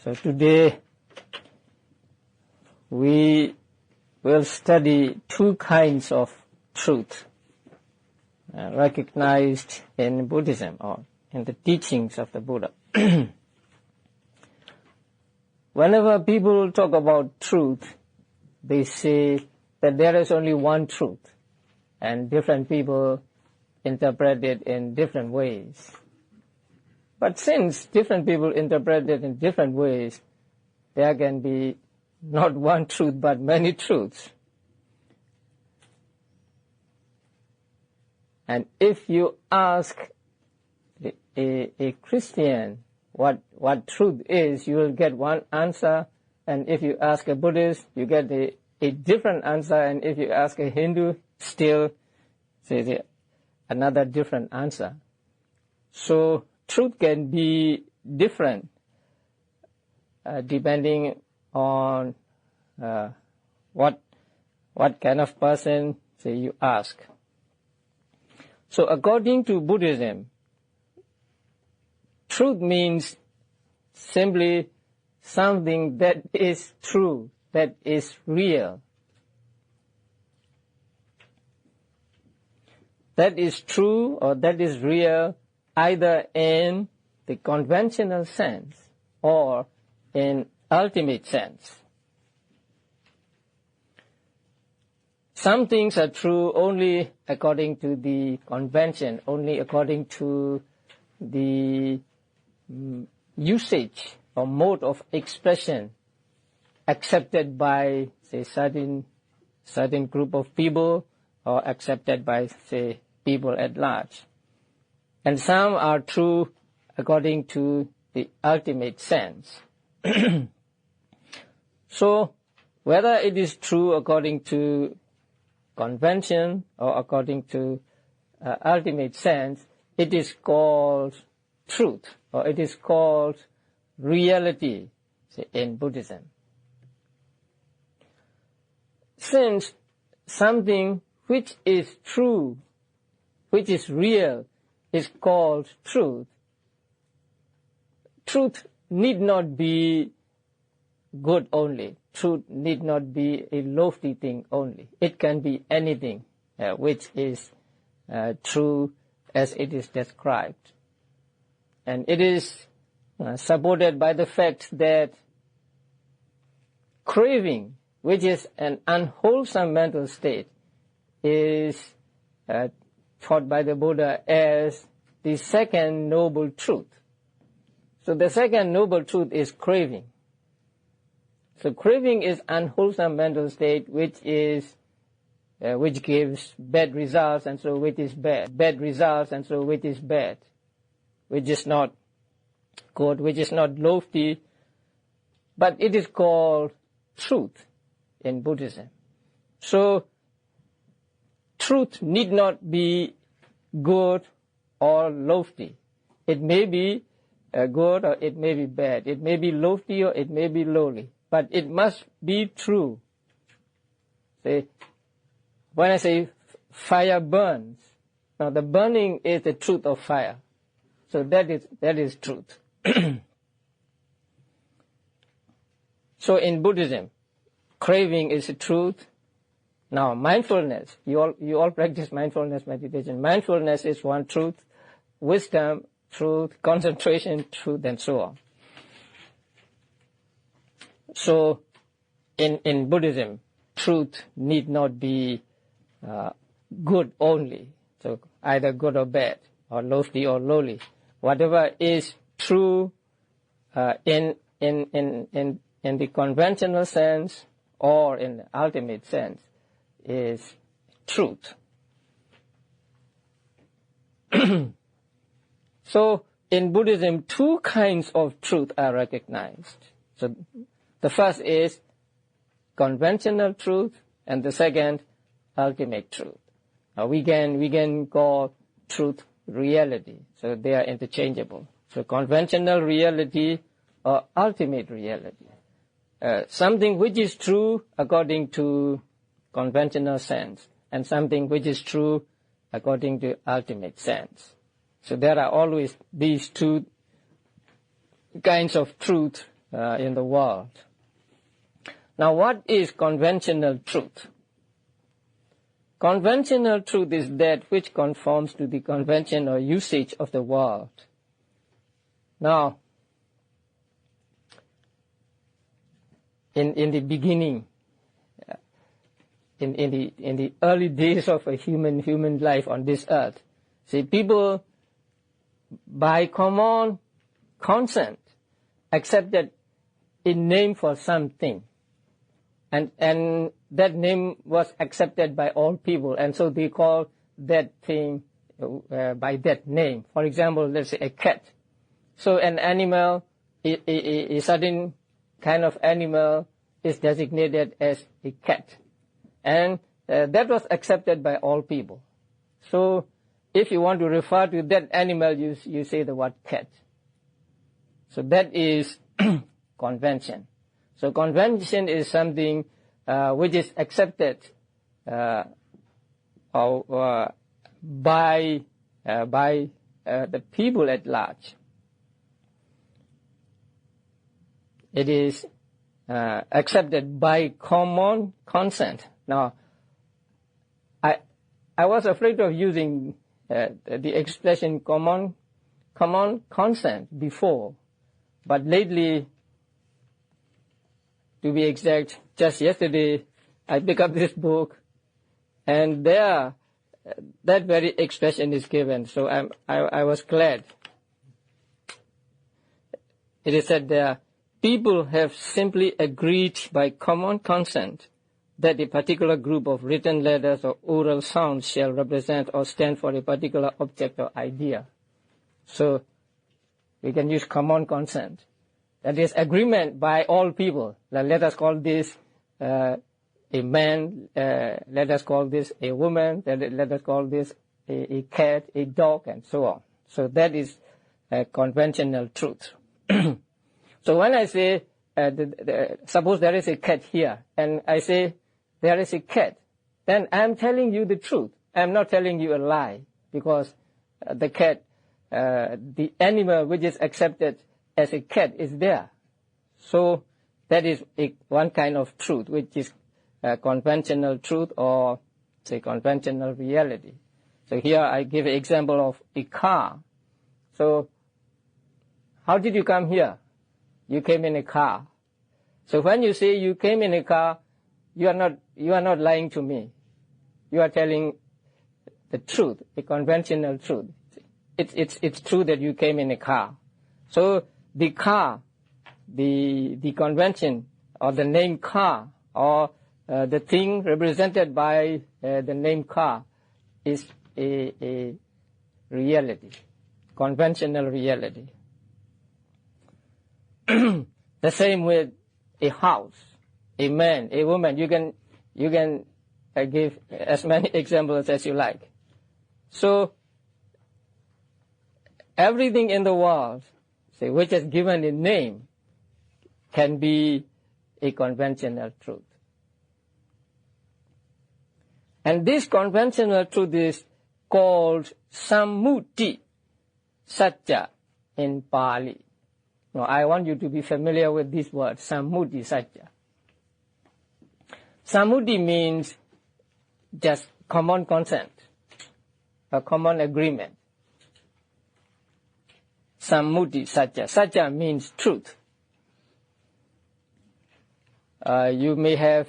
So today we will study two kinds of truth recognized in Buddhism or in the teachings of the Buddha. Whenever people talk about truth, they say that there is only one truth, and different people interpret it in different ways. But since different people interpret it in different ways, there can be not one truth but many truths. And if you ask a Christian what truth is, you will get one answer, and if you ask a Buddhist, you get a different answer, and if you ask a Hindu, still say another different answer. So truth can be different depending on what kind of person say you ask. So according to Buddhism, truth means simply something that is true, that is real. That is true or that is real either in the conventional sense or in ultimate sense. Some things are true only according to the convention, only according to the usage or mode of expression accepted by, say, certain group of people or accepted by, say, people at large. And some are true according to the ultimate sense. So, whether it is true according to convention or according to ultimate sense, it is called truth, or it is called reality, say, in Buddhism. Since something which is true, which is real, is called truth, truth need not be good only. Truth need not be a lofty thing only. It can be anything which is true as it is described. And it is supported by the fact that craving, which is an unwholesome mental state, is taught by the Buddha as the second noble truth. So the second noble truth is craving. So craving is unwholesome mental state which gives bad results, and so which is bad. Bad results, and so which is bad. Which is not good, which is not lofty, but it is called truth in Buddhism. So truth need not be good or lofty. It may be good or it may be bad. It may be lofty or it may be lowly. But it must be true. See, when I say fire burns, now the burning is the truth of fire. So that is truth. So in Buddhism, craving is the truth. Now mindfulness, you all practice mindfulness meditation. Mindfulness is one truth. Wisdom, truth. Concentration, truth, and so on. So, in Buddhism, truth need not be good only. So, either good or bad, or lofty or lowly. Whatever is true in the conventional sense or in the ultimate sense is truth. So, in Buddhism, two kinds of truth are recognized. So, the first is conventional truth, and the second, ultimate truth. We can call truth reality. So they are interchangeable. So conventional reality or ultimate reality. Something which is true according to conventional sense, and something which is true according to ultimate sense. So there are always these two kinds of truth in the world. Now, what is conventional truth? Conventional truth is that which conforms to the convention or usage of the world. Now, in the beginning, in the early days of a human life on this earth, see, people by common consent accepted a name for something, and that name was accepted by all people, and so they call that thing by that name. For example, let's say a cat. So an animal, a certain kind of animal is designated as a cat, and that was accepted by all people. So if you want to refer to that animal, you say the word cat. So that is convention. So convention is something which is accepted by the people at large. It is accepted by common consent. Now, I was afraid of using the expression common consent before, but lately, to be exact, just yesterday, I picked up this book, and there, that very expression is given. So I was glad. It is said there, people have simply agreed by common consent that a particular group of written letters or oral sounds shall represent or stand for a particular object or idea. So we can use common consent. That is agreement by all people. Let us call this a man, let us call this a woman, let us call this a cat, a dog, and so on. So that is conventional truth. So when I say, suppose there is a cat here, and I say there is a cat, then I'm telling you the truth. I'm not telling you a lie, because the cat, the animal which is accepted as a cat is there. So that is one kind of truth, which is conventional truth, or say conventional reality. So here I give an example of a car. So how did you come here? You came in a car. So when you say you came in a car, you are not lying to me. You are telling the truth, a conventional truth. It's true that you came in a car. So the car, the convention, or the name car, or the thing represented by the name car is a reality, conventional reality. The same with a house, a man, a woman. You can give as many examples as you like. So everything in the world, say, which is given a name, can be a conventional truth. And this conventional truth is called sammuti satya in Pali. Now, I want you to be familiar with this word, sammuti satya. Sammuti means just common consent, a common agreement. Sammuti satya. Satya means truth. You may have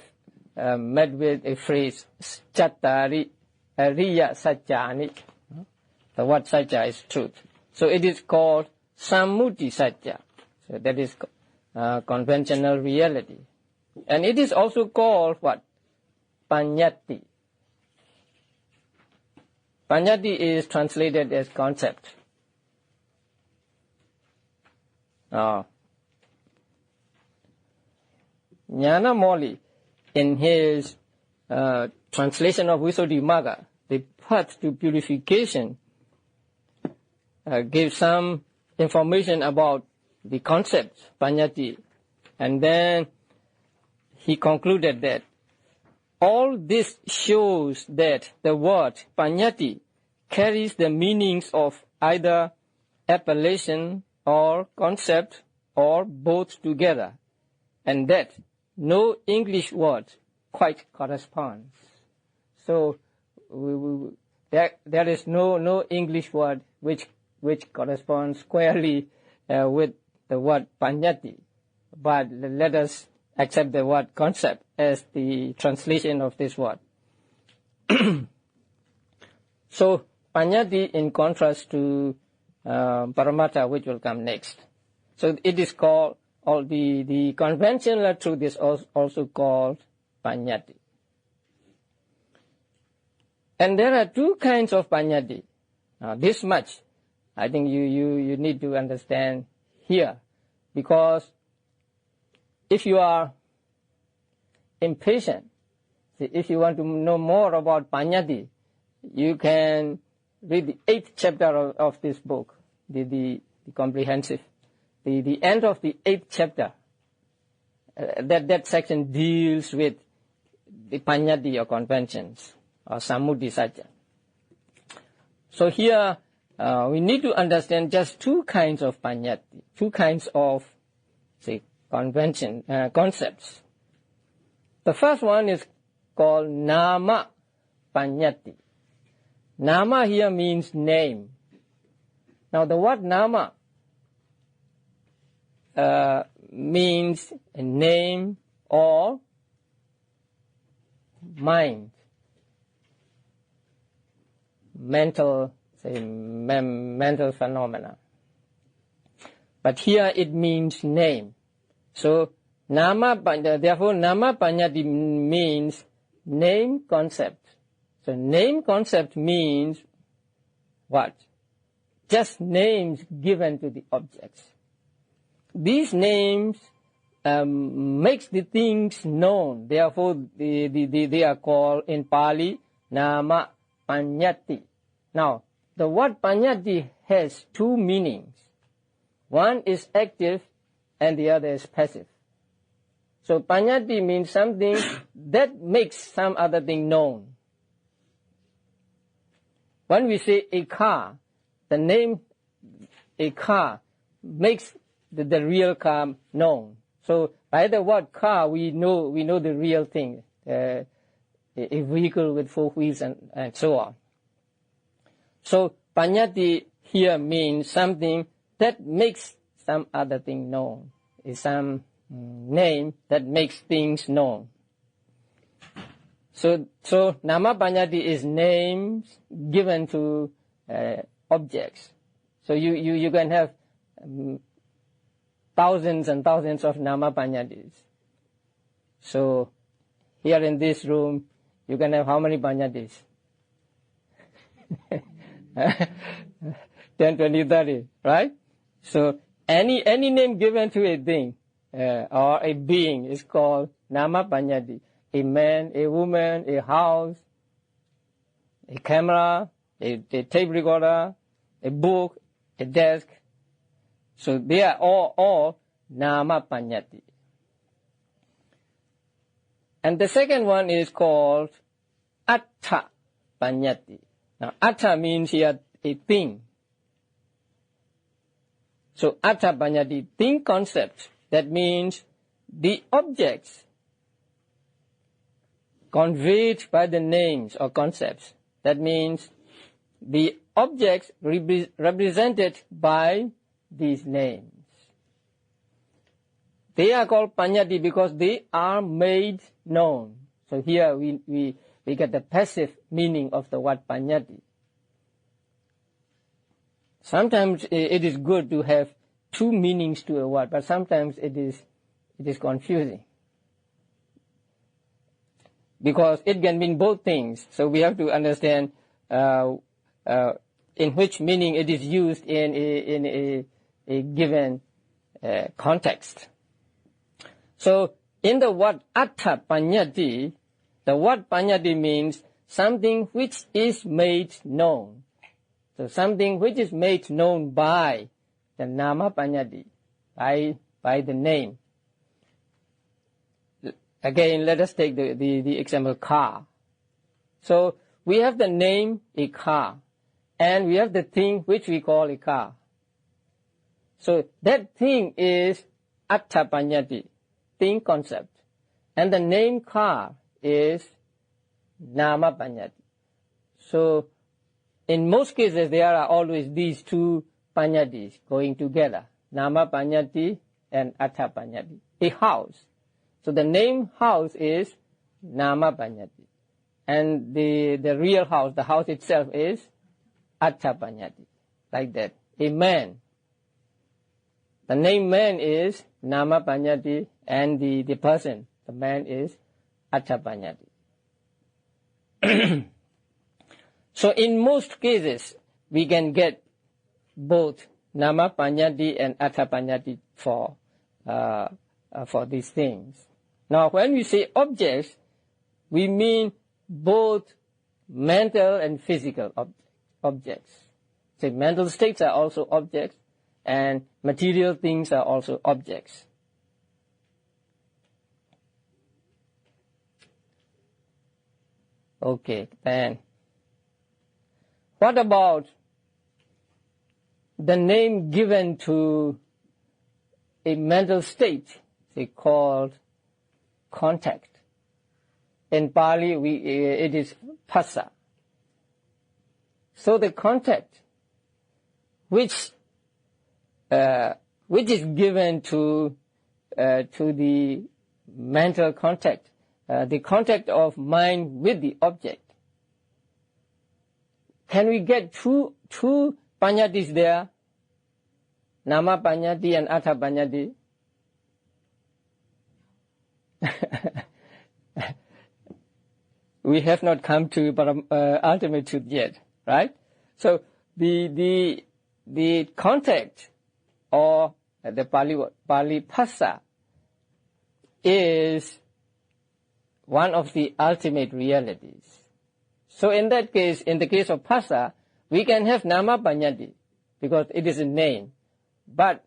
met with a phrase, chattari ariya satyani. The word satya is truth. So it is called sammuti satya. So that is conventional reality. And it is also called what? Panyati. Panyati is translated as concept. Jnana Moli, in his translation of Visuddhimagga, the path to purification, gave some information about the concept, Panyati, and then he concluded that all this shows that the word Panyati carries the meanings of either appellation or concept or both together, and that no English word quite corresponds. So there is no English word which corresponds squarely with the word paññatti, but let us accept the word concept as the translation of this word. So paññatti in contrast to paramattha, which will come next. So it is called, or the conventional truth is also called paññatti. And there are two kinds of paññatti. Now this much I think you need to understand here, because if you are impatient, if you want to know more about paññatti, you can read the 8th chapter of this book, the comprehensive. The end of the 8th chapter, that section deals with the paññatti or conventions, or sammuddhisacca. So here we need to understand just two kinds of paññatti, two kinds of, say, concepts. The first one is called nama paññatti. Nama here means name. Now the word nama means a name or mind, mental phenomena. But here it means name. So therefore nama paññatti means name concept. So name concept means what? Just names given to the objects. These names makes the things known. Therefore, they are called in Pali nama paññatti. Now, the word paññatti has two meanings. One is active and the other is passive. So paññatti means something that makes some other thing known. When we say a car, the name a car makes the real car known. So by the word car, we know the real thing, a vehicle with 4 wheels and so on. So paññatti here means something that makes some other thing known, is some name that makes things known. So nama paññatti is names given to objects. So you can have thousands and thousands of nama paññattis. So here in this room, you can have how many paññattis? 10, 20, 30, right? So any name given to a thing or a being is called nama paññatti. A man, a woman, a house, a camera, a tape recorder, a book, a desk. So they are all nama paññatti. And the second one is called atta paññatti. Now atta means here a thing. So atta paññatti, thing concept, that means the objects conveyed by the names or concepts. That means the objects represented by these names. They are called paññatti because they are made known. So here we get the passive meaning of the word paññatti. Sometimes it is good to have two meanings to a word, but sometimes it is confusing, because it can mean both things. So we have to understand in which meaning it is used in a given context. So in the word atta paññatti, the word paññatti means something which is made known. So something which is made known by the nama paññatti, by the name. Again, let us take the example car. So we have the name a car, and we have the thing which we call a car. So that thing is Attha Panyati, thing concept. And the name car is Nama Panyati. So, in most cases, there are always these two Panyatis going together. Nama Panyati and Attha Panyati. A house. So the name house is Nama Panyati. And the real house, the house itself is Attha Panyati. Like that. A man. The name man is Nama Panyati, and the person, the man, is Attha Panyati. So in most cases, we can get both Nama Panyati and Attha Panyati for these things. Now, when we say objects, we mean both mental and physical objects. So mental states are also objects, and material things are also objects. Okay, then what about the name given to a mental state? They called contact. In Pali, it is phassa. So the contact, which is given to the mental contact, the contact of mind with the object. Can we get two Panyatis there? Nama Panyati and Attha Panyati? We have not come to ultimate truth yet, right? So the contact, or the Pali phassa, is one of the ultimate realities. So in that case, in the case of phassa, we can have Nama Panyati because it is a name, but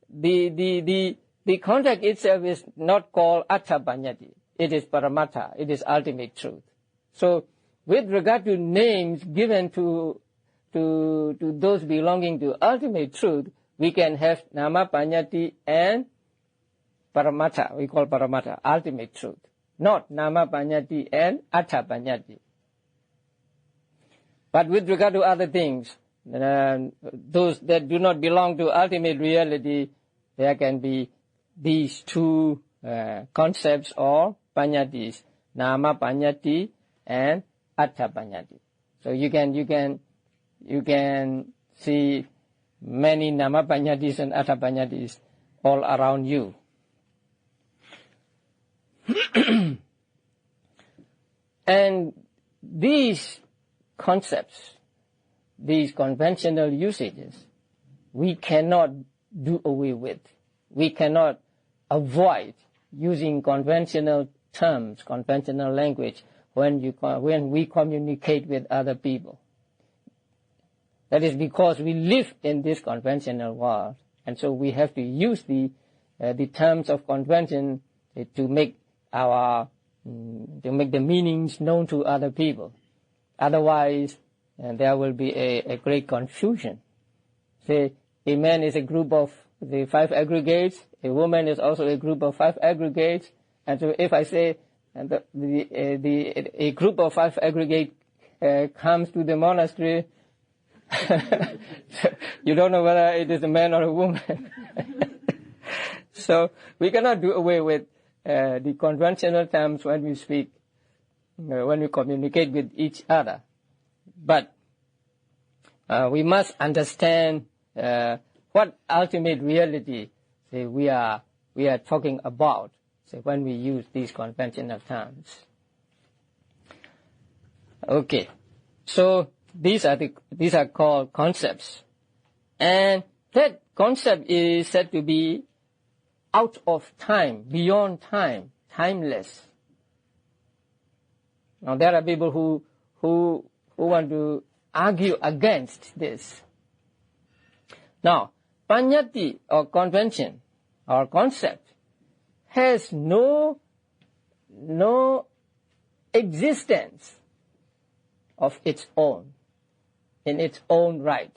the contact itself is not called Attha Panyati. It is Paramattha. It is ultimate truth. So, with regard to names given to those belonging to ultimate truth, we can have Nama Panyati and Paramattha. We call Paramattha ultimate truth, not Nama Panyati and Attha Panyati. But with regard to other things, those that do not belong to ultimate reality, there can be these two concepts or Panyatis, Nama Panyati and Attha Panyati. So you can see many Nama Panyatis and Attha Panyatis all around you. And these concepts, these conventional usages, we cannot do away with. We cannot avoid using conventional terms, conventional language when we communicate with other people. That is because we live in this conventional world, and so we have to use the terms of convention to make the meanings known to other people. Otherwise, there will be a great confusion. Say, a man is a group of the 5 aggregates. A woman is also a group of 5 aggregates. And so, if I say a group of 5 aggregate comes to the monastery, you don't know whether it is a man or a woman. So we cannot do away with the conventional terms when we speak, when we communicate with each other. But we must understand what ultimate reality we are talking about when we use these conventional terms. Okay, so these are called concepts, and that concept is said to be out of time, beyond time, timeless. Now there are people who want to argue against this. Now, Panyati or convention or concept has no existence of its own, in its own right.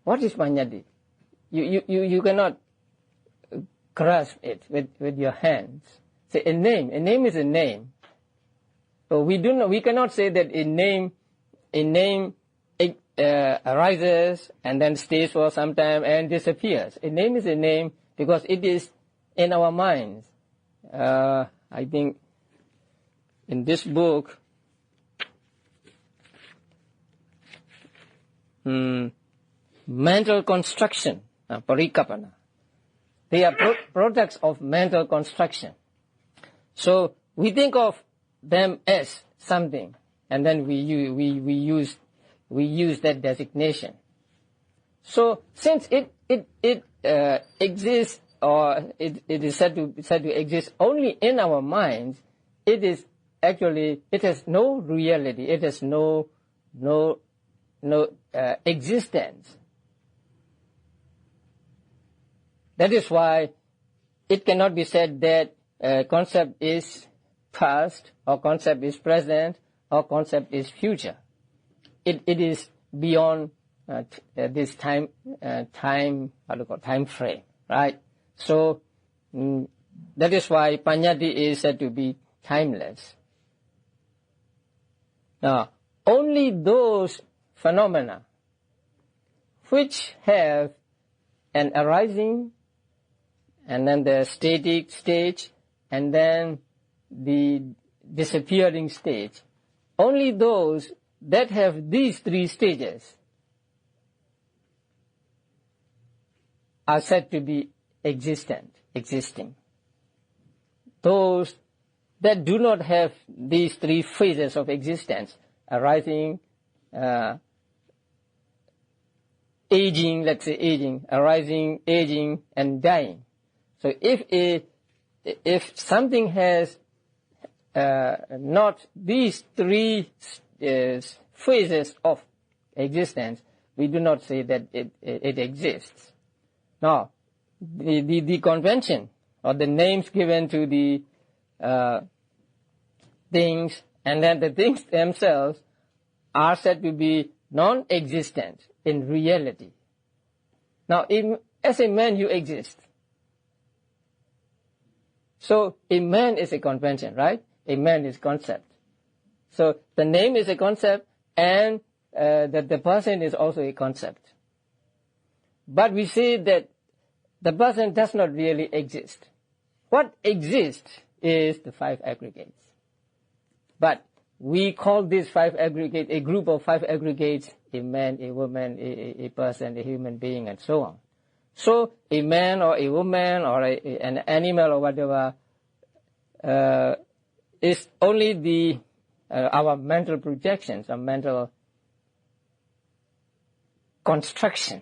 What is Panyati? You cannot grasp it with your hands. Say a name is a name. So we cannot say that a name arises and then stays for some time and disappears. A name is a name because it is in our minds. I think in this book, mental construction, parikapana. They are products of mental construction. So we think of them as something, and then we use that designation. So since it exists, or it is said to exist only in our minds, it has no reality. It has no existence. That is why it cannot be said that concept is past, or concept is present, or concept is future. It is beyond this time frame, right? So that is why Paññatti is said to be timeless. Now, only those phenomena which have an arising, and then the static stage, and then the disappearing stage, only those that have these three stages are said to be existing. Those that do not have these three phases of existence, arising, aging, let's say aging, arising, aging, and dying. So if something has not these three phases of existence, we do not say that it exists. Now, the convention, or the names given to the things, and then the things themselves are said to be non-existent in reality. Now, as a man, you exist. So a man is a convention, right? A man is concept. So the name is a concept, and that the person is also a concept. But we say that the person does not really exist. What exists is the five aggregates. But we call these five aggregates, a group of five aggregates, a man, a woman, a person, a human being, and so on. So a man or a woman or an animal or whatever is only our mental projections, our mental construction.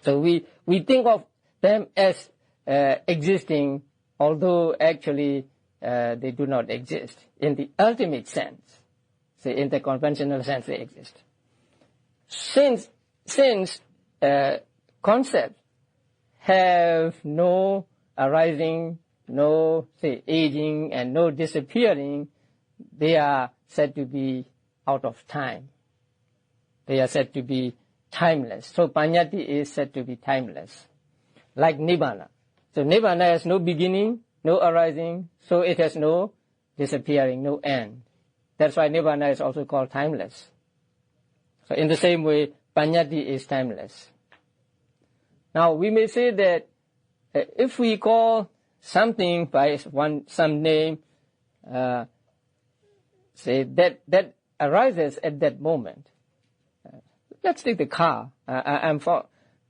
So we think of them as existing, although actually they do not exist in the ultimate sense. Say in the conventional sense they exist. Since concepts have no arising, no, say, aging, and no disappearing, they are said to be out of time. They are said to be timeless. So Paññatti is said to be timeless, like Nibbana. So Nibbana has no beginning, no arising, so it has no disappearing, no end. That's why Nibbana is also called timeless. So in the same way, Paññatti is timeless. Now we may say that if we call something by some name, say that arises at that moment. Let's take the car.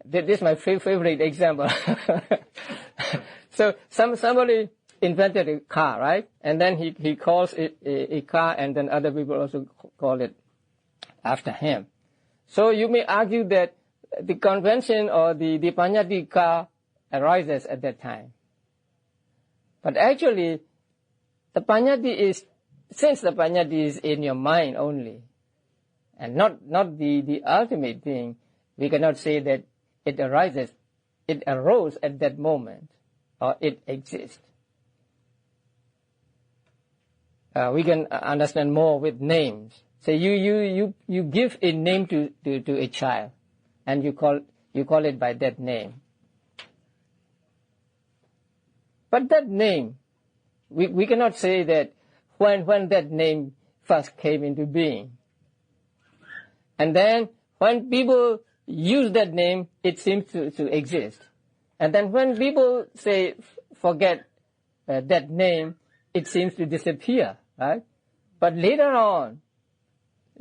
This is my favorite example. So somebody invented a car, right? And then he calls it a car, and then other people also call it after him. So you may argue that the convention or the Paññatti car arises at that time. But actually, the Paññatti is, since the Paññatti is in your mind only, and not the ultimate thing, we cannot say that it arises, it arose at that moment, or it exists. We can understand more with names. So you give a name to a child, and you call it by that name. But that name, we cannot say that when that name first came into being. And then when people use that name, it seems to exist. And then when people say forget that name, it seems to disappear, right? But later on,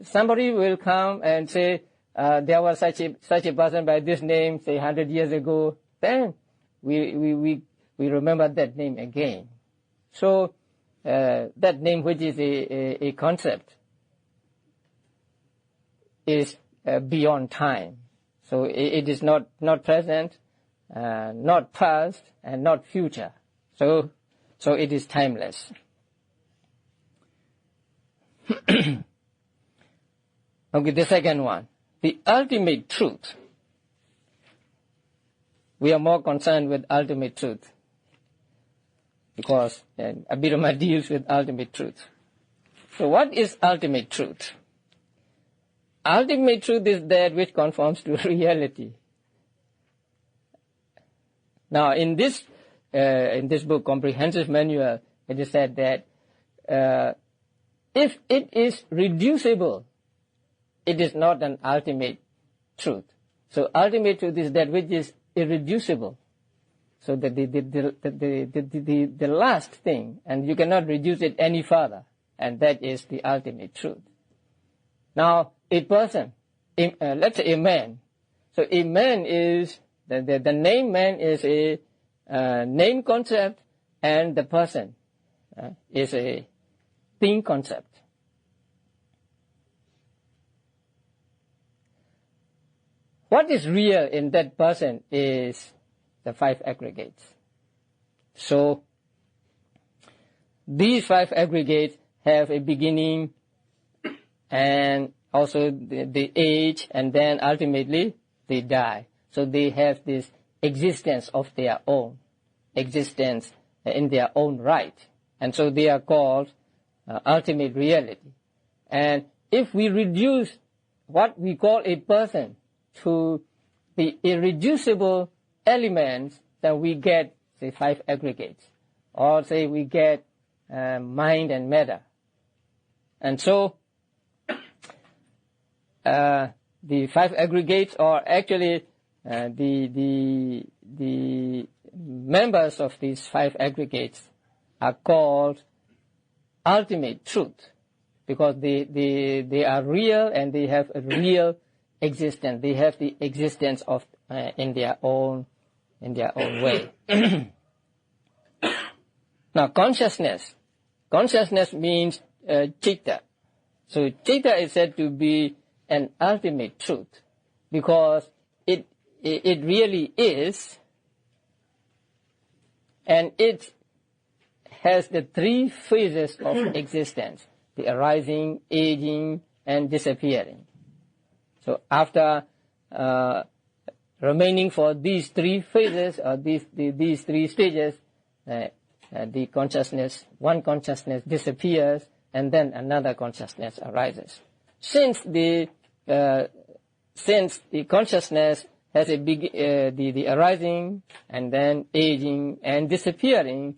somebody will come and say, there was such a person by this name, say 100 years ago. Then we remember that name again. So that name, which is a concept, is beyond time. So it is not present, not past, and not future. So it is timeless. Okay, the second one, the ultimate truth. We are more concerned with ultimate truth because Abhidhamma deals with ultimate truth. So what is ultimate truth? Ultimate truth is that which conforms to reality. Now, in this book, Comprehensive Manual, it is said that if it is reducible, it is not an ultimate truth. So ultimate truth is that which is irreducible. So the last thing, and you cannot reduce it any further, and that is the ultimate truth. Now, a person, let's say a man. So a man is, the name man is a name concept, and the person is a thing concept. What is real in that person is the five aggregates. So these five aggregates have a beginning and also the age, and then ultimately they die. So they have this existence of their own, existence in their own right. And so they are called ultimate reality. And if we reduce what we call a person to the irreducible elements, then we get, say, five aggregates. Or say we get mind and matter. And so the five aggregates are actually the members of these five aggregates are called ultimate truth because they are real and they have a real existence. They have the existence of in their own way. Now, consciousness means citta. So citta is said to be an ultimate truth because it really is, and it has the three phases of existence: the arising, aging, and disappearing. So after remaining for these three phases or these three stages, the consciousness, one consciousness disappears, and then another consciousness arises. Since the consciousness has the arising and then aging and disappearing,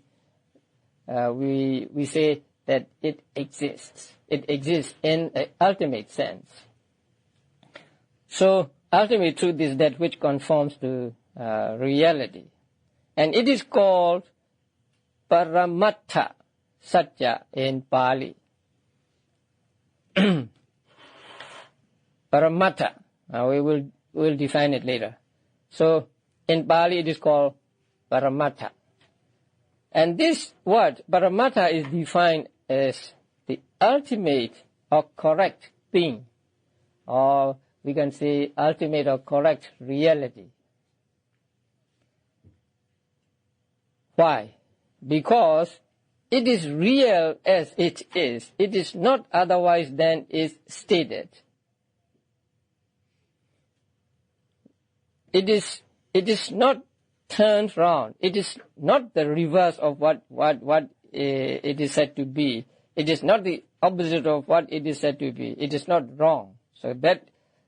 we say that it exists. It exists in an ultimate sense. So ultimate truth is that which conforms to reality, and it is called Paramattha Satya in Pali. Paramattha. We will define it later. So in Pali it is called Paramattha. And this word Paramattha is defined as the ultimate or correct thing, or we can say ultimate or correct reality. Why? Because it is real as it is. It is not otherwise than is stated. It is not turned round. It is not the reverse of what it is said to be. It is not the opposite of what it is said to be. It is not wrong. So that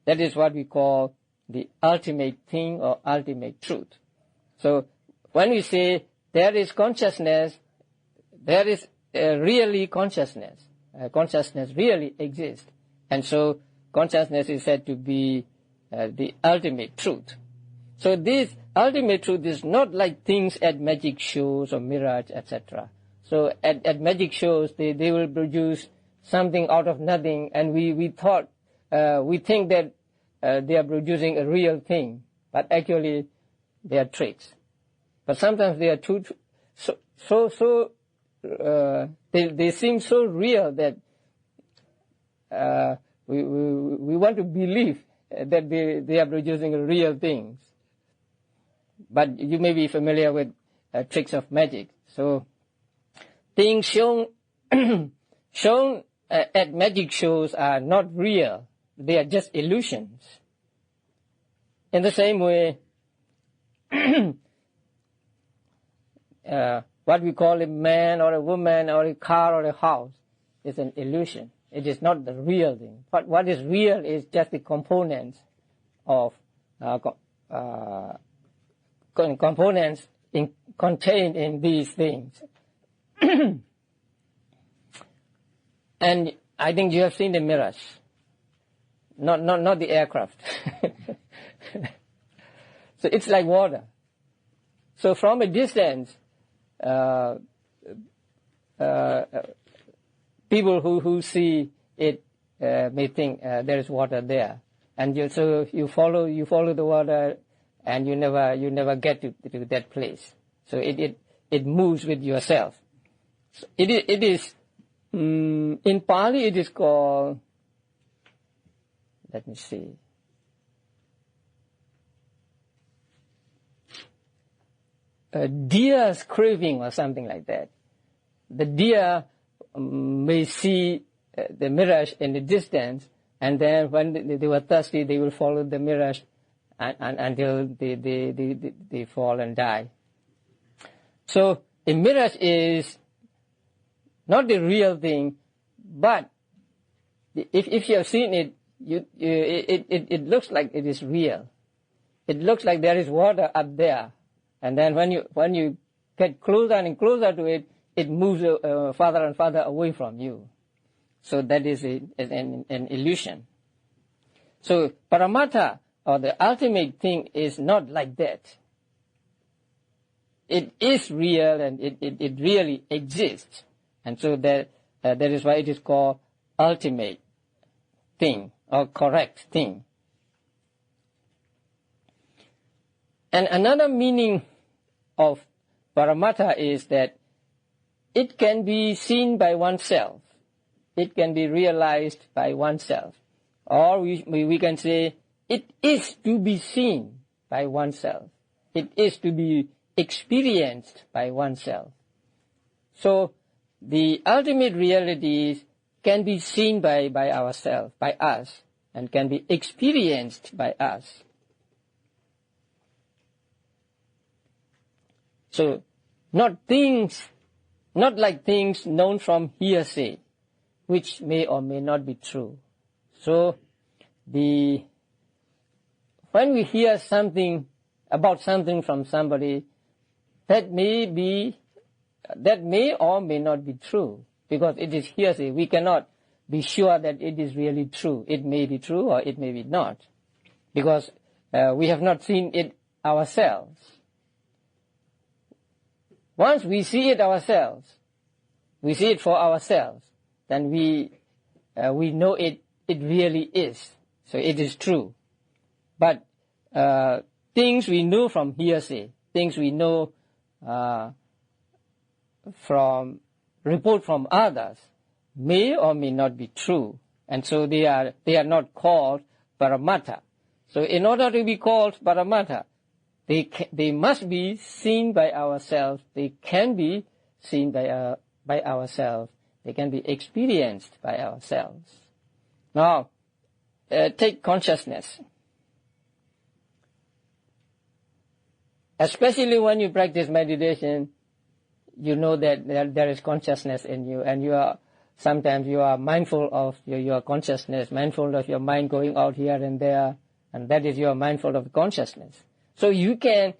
is what we call the ultimate thing or ultimate truth. So when we say there is consciousness, there is really consciousness. Consciousness really exists. And so consciousness is said to be the ultimate truth. So this ultimate truth is not like things at magic shows or mirage, etc. So at magic shows, they will produce something out of nothing, and we think that they are producing a real thing, but actually they are tricks. But sometimes they are they seem so real that we want to believe that they are producing real things. But you may be familiar with tricks of magic. So things shown at magic shows are not real. They are just illusions. In the same way, what we call a man or a woman or a car or a house is an illusion. It is not the real thing. But what is real is just the components of contained in these things. And I think you have seen the mirage, not the aircraft. So it's like water. So from a distance, people who see it may think there is water there, and so you follow the water, and you never get to that place. So it moves with yourself. So it is in Pali it is called, let me see, a deer's craving or something like that. The deer may see the mirage in the distance, and then when they were thirsty, they will follow the mirage until they fall and die. So a mirage is not the real thing, but if you have seen it, it looks like it is real. It looks like there is water up there, and then when you get closer and closer to it, it moves farther and farther away from you. So that is an illusion. So Paramattha, or the ultimate thing, is not like that. It is real, and it really exists. And so that is why it is called ultimate thing or correct thing. And another meaning of Paramattha is that it can be seen by oneself. It can be realized by oneself. Or we can say it is to be seen by oneself. It is to be experienced by oneself. So the ultimate realities can be seen by ourselves, by us, and can be experienced by us. So not like things known from hearsay, which may or may not be true. So when we hear something about something from somebody, that may or may not be true, because it is hearsay. We cannot be sure that it is really true. It may be true or it may be not, because we have not seen it ourselves. Once we see it ourselves, we see it for ourselves, then we know it really is. So it is true. But things we know from hearsay, things we know from report from others, may or may not be true, and so they are not called Paramattha. So in order to be called Paramattha, they must be seen by ourselves. They can be seen by ourselves. They can be experienced by ourselves. Now, take consciousness. Especially when you practice meditation, you know that there is consciousness in you, and sometimes you are mindful of your consciousness, mindful of your mind going out here and there, and that is you are mindful of consciousness. So you can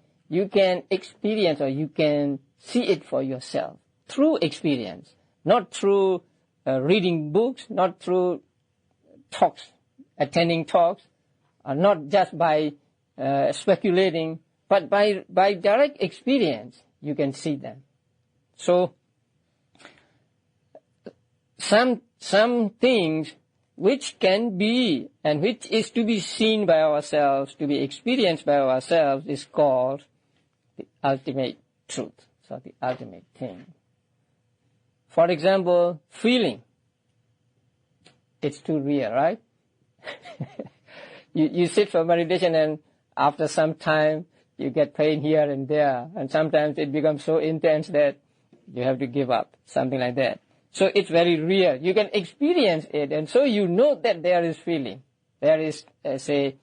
experience, or you can see it for yourself through experience, not through reading books, not through talks, attending talks, not just by speculating, but by direct experience, you can see them. So, some things which can be and which is to be seen by ourselves, to be experienced by ourselves, is called the ultimate truth, so the ultimate thing. For example, feeling. It's too real, right? you sit for meditation, and after some time you get pain here and there, and sometimes it becomes so intense that you have to give up, something like that. So it's very real. You can experience it, and so you know that there is feeling. There is, say,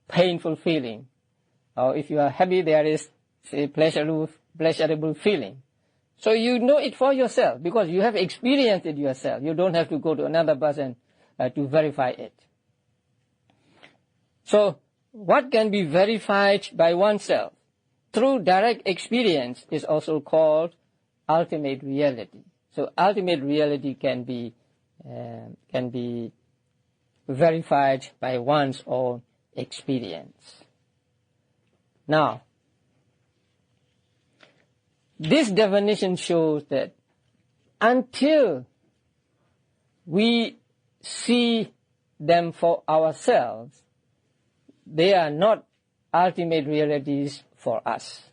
painful feeling. Or if you are happy, there is, say, pleasurable feeling. So you know it for yourself because you have experienced it yourself. You don't have to go to another person to verify it. So what can be verified by oneself through direct experience is also called ultimate reality. So ultimate reality can be verified by one's own experience. Now, this definition shows that until we see them for ourselves, they are not ultimate realities for us.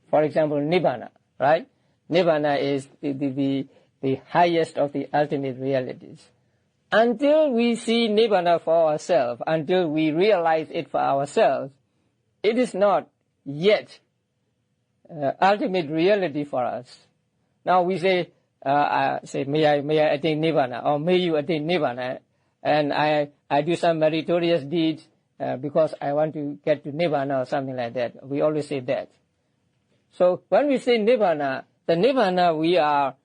For example, Nibbana, right? Nibbana is the highest of the ultimate realities. Until we see Nibbana for ourselves, until we realize it for ourselves, it is not yet ultimate reality for us. Now we say, may I attain Nibbana, or may you attain Nibbana, and I do some meritorious deeds because I want to get to Nibbana or something like that. We always say that. So when we say Nibbana, the Nibbana we are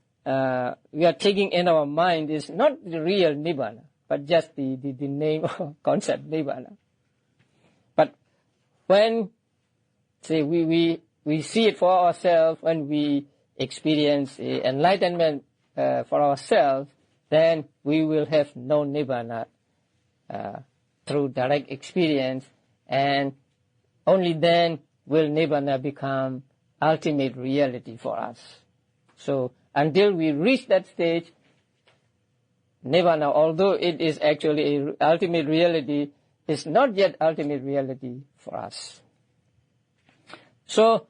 taking in our mind is not the real Nibbana, but just the name or concept Nibbana. But when, say, we see it for ourselves, when we experience enlightenment for ourselves, then we will have no Nibbana through direct experience, and only then will Nibbana become ultimate reality for us. So until we reach that stage, Nibbana, although it is actually an ultimate reality, is not yet ultimate reality for us. So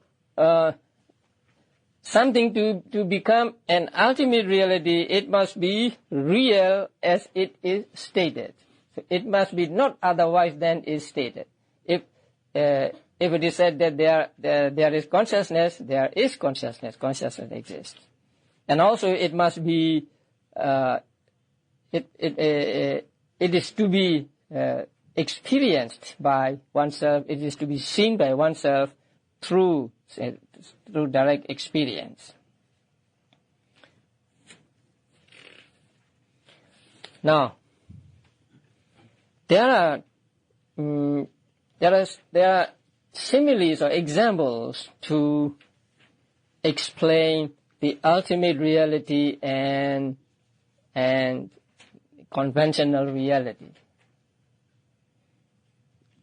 something to become an ultimate reality, it must be real as it is stated. So it must be not otherwise than is stated. If it is said that there is consciousness, there is consciousness. Consciousness exists, and also it must be it is to be experienced by oneself. It is to be seen by oneself through direct experience. Now, there are similes or examples to explain the ultimate reality and conventional reality.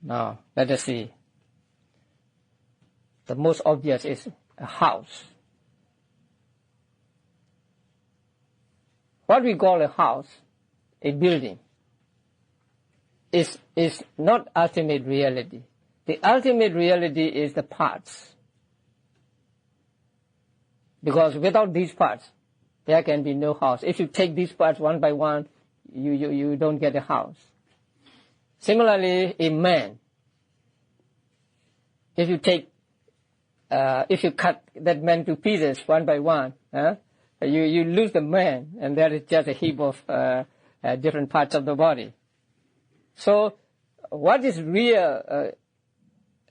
Now, let us see. The most obvious is a house. What we call a house, a building, is not ultimate reality. The ultimate reality is the parts. Because without these parts, there can be no house. If you take these parts one by one, you don't get a house. Similarly, a man. If you cut that man to pieces one by one, you lose the man, and there is just a heap of different parts of the body. So, what is real?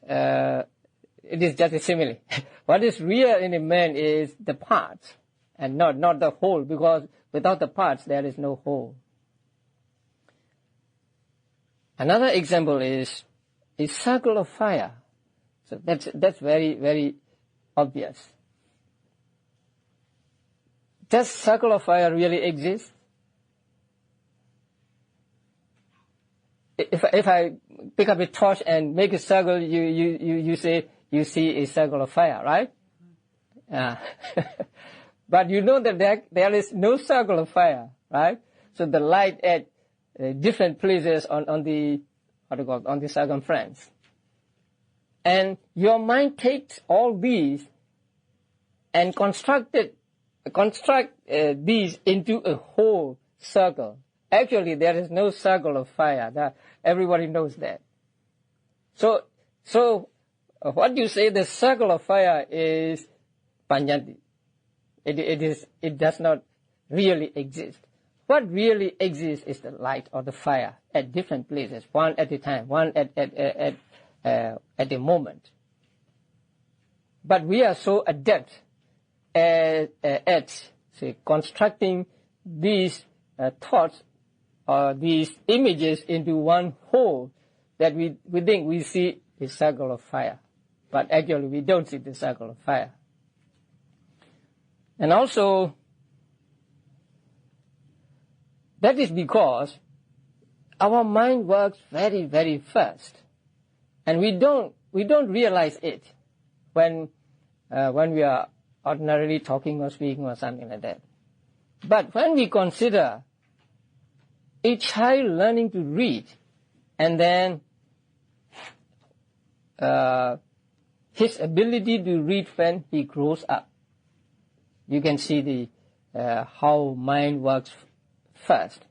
It is just a simile. What is real in a man is the parts, and not the whole, because without the parts there is no whole. Another example is a circle of fire. So that's very, very obvious. Does circle of fire really exist? If I pick up a torch and make a circle, you say you see a circle of fire, right? But you know that there is no circle of fire, right? So the light at different places on the circumference. And your mind takes all these and construct these into a whole circle. Actually, there is no circle of fire. Everybody knows that. So what you say the circle of fire is Panyanti. It does not really exist. What really exists is the light or the fire at different places, one at a time, one at a moment. But we are so adept at say, constructing these thoughts or these images into one whole that we think we see a circle of fire. But actually we don't see the circle of fire. And also, that is because our mind works very, very fast. And we don't realize it when we are ordinarily talking or speaking or something like that. But when we consider a child learning to read, and then his ability to read when he grows up, you can see how mind works fast.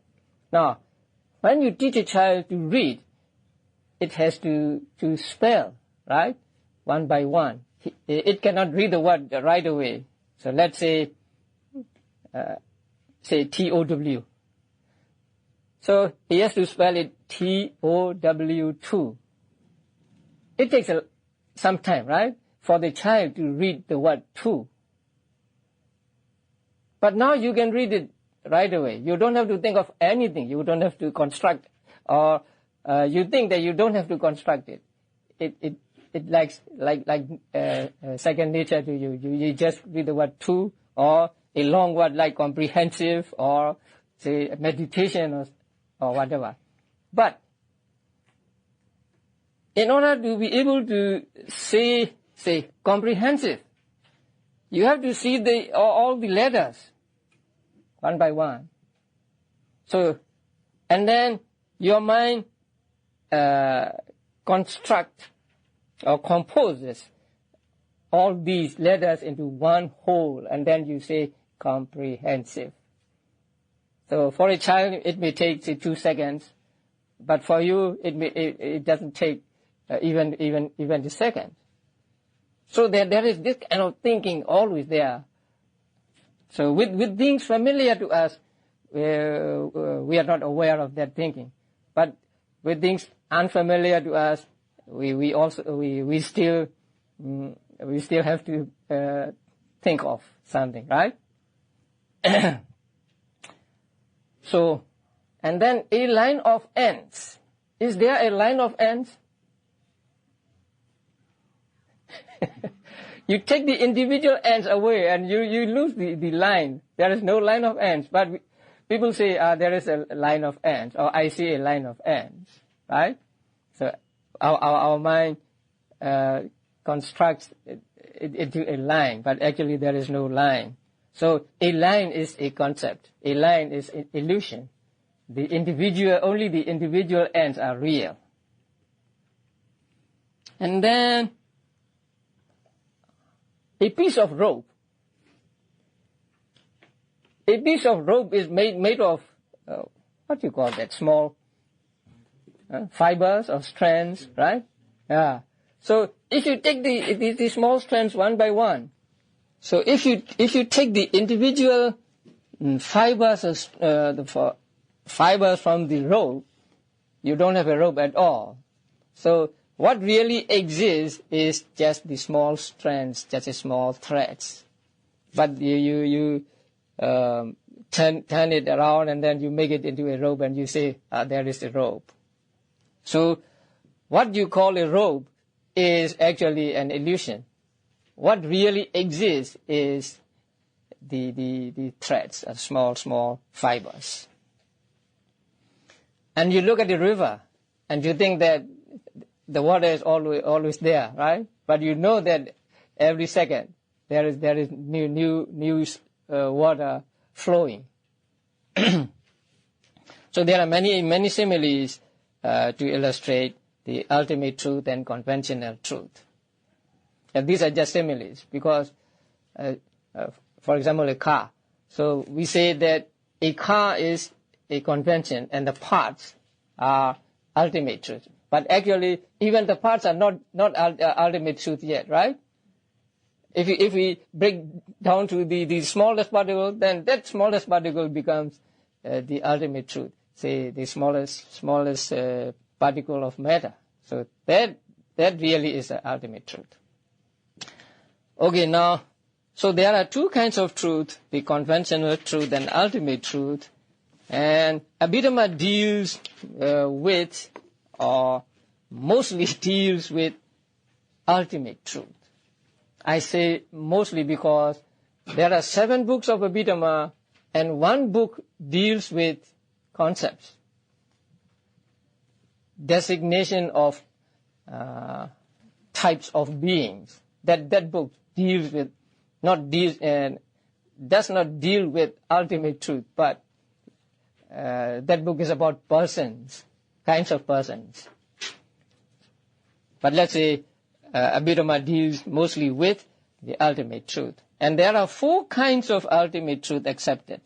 Now, when you teach a child to read, it has to spell, right? One by one. It cannot read the word right away. So let's say T-O-W. So he has to spell it T-O-W-2. It takes some time, right, for the child to read the word two. But now you can read it right away. You don't have to think of anything. You don't have to construct, or you think that you don't have to construct it. It like second nature to you. You just read the word two, or a long word like comprehensive, or say meditation, or whatever. But in order to be able to say comprehensive, you have to see all the letters one by one. So, and then your mind constructs or composes all these letters into one whole, and then you say comprehensive. So for a child, it may take, say, 2 seconds, but for you, it doesn't take even a second. So there is this kind of thinking always there. So with things familiar to us, we are not aware of that thinking. But with things unfamiliar to us, we still have to think of something, right? So, and then a line of ends. Is there a line of ends? You take the individual ends away and you lose the line. There is no line of ends. But people say there is a line of ends, or I see a line of ends, right? So our mind constructs it into a line, but actually there is no line. So a line is a concept. A line is an illusion. Only the individual ends are real. And then a piece of rope. A piece of rope is made of, what do you call that, small fibers or strands, right? Yeah. So if you take the small strands one by one, so if you take the individual fibers fibers from the rope, you don't have a rope at all. So what really exists is just the small strands, just a small threads. But you turn it around and then you make it into a rope and you say, there is a rope. So what you call a rope is actually an illusion. What really exists is the threads, small fibers. And you look at the river, and you think that the water is always there, right? But you know that every second there is new water flowing. So there are many similes to illustrate the ultimate truth and conventional truth. And these are just similes because, for example, a car. So we say that a car is a convention and the parts are ultimate truth. But actually, even the parts are not ultimate truth yet, right? If we break down to the smallest particle, then that smallest particle becomes the ultimate truth. Say the smallest particle of matter. So that really is the ultimate truth. Okay, now, so there are two kinds of truth: the conventional truth and ultimate truth. And Abhidhamma deals with, or mostly deals with, ultimate truth. I say mostly because there are 7 books of Abhidhamma, and 1 book deals with concepts, designation of types of beings. That book deals with, does not deal with ultimate truth, but that book is about persons, kinds of persons. But let's say Abhidhamma deals mostly with the ultimate truth. And there are 4 kinds of ultimate truth accepted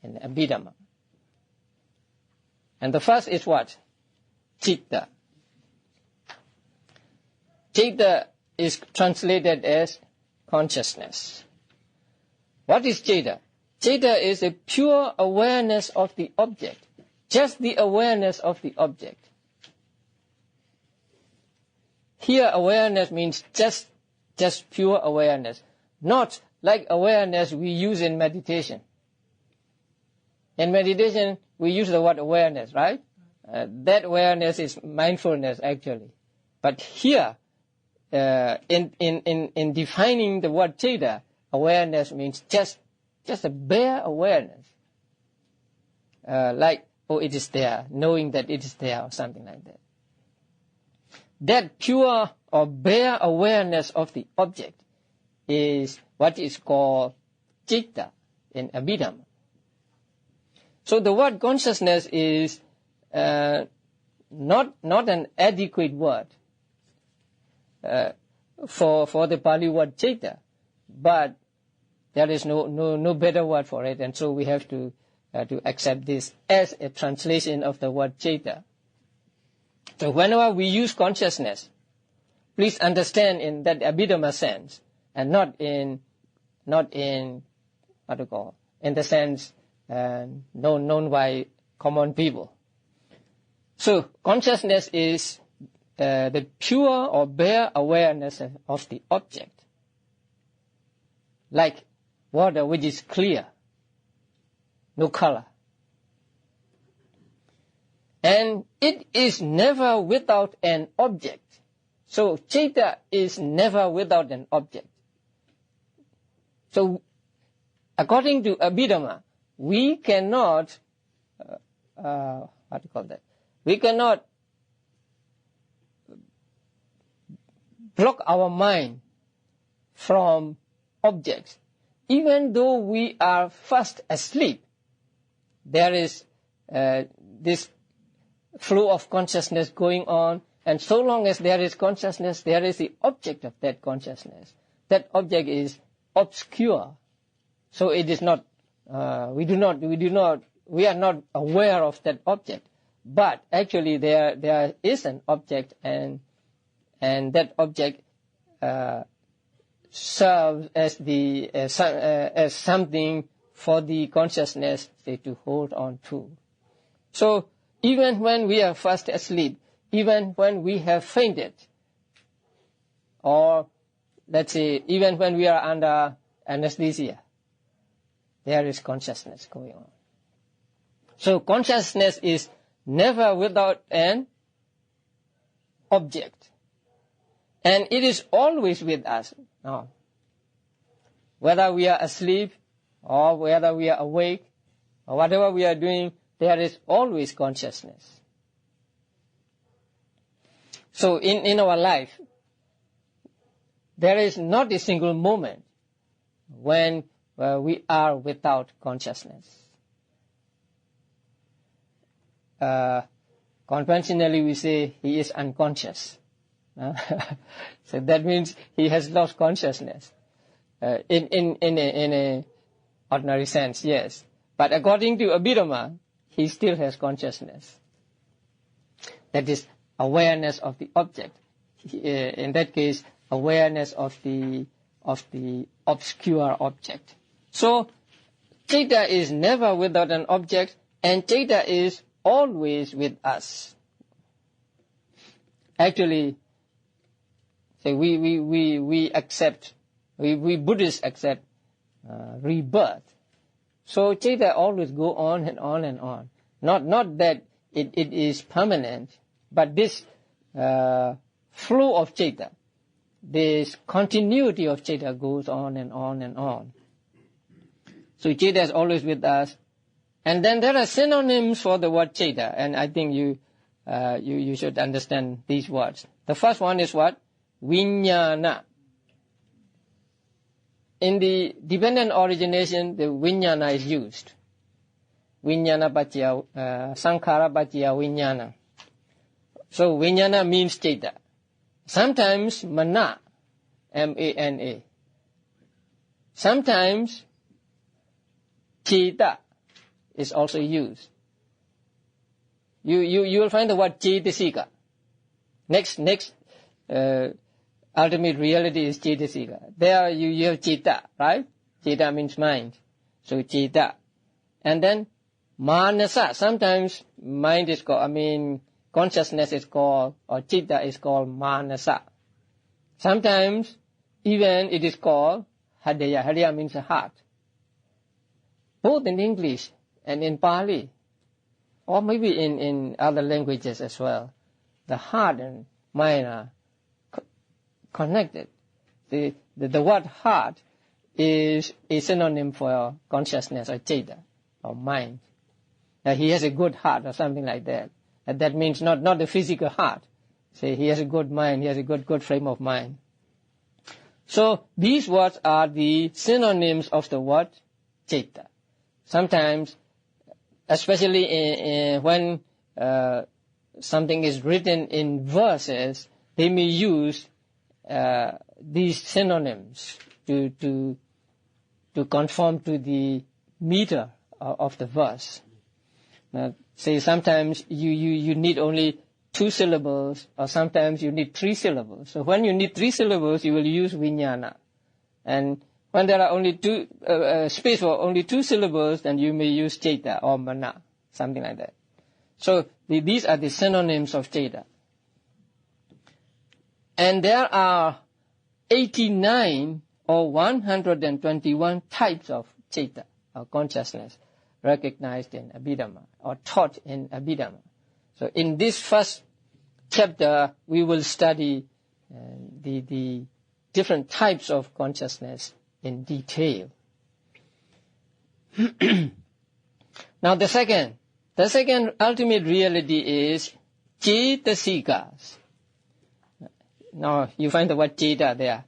in Abhidhamma. And the first is what? Citta. Citta is translated as consciousness. What is citta? Citta is a pure awareness of the object, just the awareness of the object. Here awareness means just pure awareness, not like awareness we use in meditation. In meditation, we use the word awareness, right? That awareness is mindfulness, actually. But here, in defining the word citta, awareness means just a bare awareness. Like, oh, it is there, knowing that it is there, or something like that. That pure or bare awareness of the object is what is called citta in Abhidhamma. So the word consciousness is not an adequate word for the Pali word citta, but there is no better word for it, and so we have to accept this as a translation of the word citta. So whenever we use consciousness, please understand in that Abhidhamma sense, and not in what you call, in the sense known by common people. So consciousness is the pure or bare awareness of the object, like water which is clear, no color. And it is never without an object. So citta is never without an object. So according to Abhidhamma, we cannot, we cannot block our mind from objects. Even though we are fast asleep, there is this flow of consciousness going on, and so long as there is consciousness, there is the object of that consciousness. That object is obscure, so it is not. We are not aware of that object, but actually there is an object, and that object serves as something for the consciousness to hold on to. So even when we are fast asleep, even when we have fainted, or let's say even when we are under anesthesia, there is consciousness going on. So consciousness is never without an object. And it is always with us. Now, whether we are asleep or whether we are awake or whatever we are doing, there is always consciousness. So in our life, there is not a single moment when we are without consciousness. Conventionally, we say he is unconscious. So that means he has lost consciousness. In a ordinary sense, yes. But according to Abhidhamma, he still has consciousness. That is awareness of the object. In that case, awareness of the obscure object. So, Citta is never without an object, and Citta is always with us. Actually, so we accept, we Buddhists accept rebirth. So Citta always go on and on and on. Not that it is permanent, but this flow of Citta, this continuity of Citta goes on and on and on. So Citta is always with us. And then there are synonyms for the word Citta, and I think you should understand these words. The first one is what? Vijnana. In the dependent origination, the vijnana is used. Vijnana paccaya, sankhara paccaya vijnana. So vijnana means Citta. Sometimes mana, M-A-N-A. Sometimes Citta is also used. You will find the word Cetasika. Next ultimate reality is Cetasika. There you have Citta, right? Citta means mind. So Citta. And then Manasa. Sometimes mind is called, consciousness is called, or Citta is called Manasa. Sometimes even it is called Hadaya. Hadaya means a heart. Both in English and in Pali, or maybe in other languages as well. The heart and mind are connected. The word heart is a synonym for consciousness or Citta, or mind. He has a good heart or something like that. And that means not the physical heart. Say he has a good mind, he has a good frame of mind. So these words are the synonyms of the word Citta. Sometimes, especially when something is written in verses, they may use these synonyms to conform to the meter of the verse. Say sometimes you need only 2 syllables, or sometimes you need 3 syllables. So when you need 3 syllables, you will use vijnana. And when there are only space for only 2 syllables, then you may use Citta or mana, something like that. So these are the synonyms of Citta. And there are 89 or 121 types of Citta, or consciousness, recognized in Abhidhamma, or taught in Abhidhamma. So in this first chapter, we will study the different types of consciousness in detail. Now the second ultimate reality is Cetasikas. Now you find the word Citta there.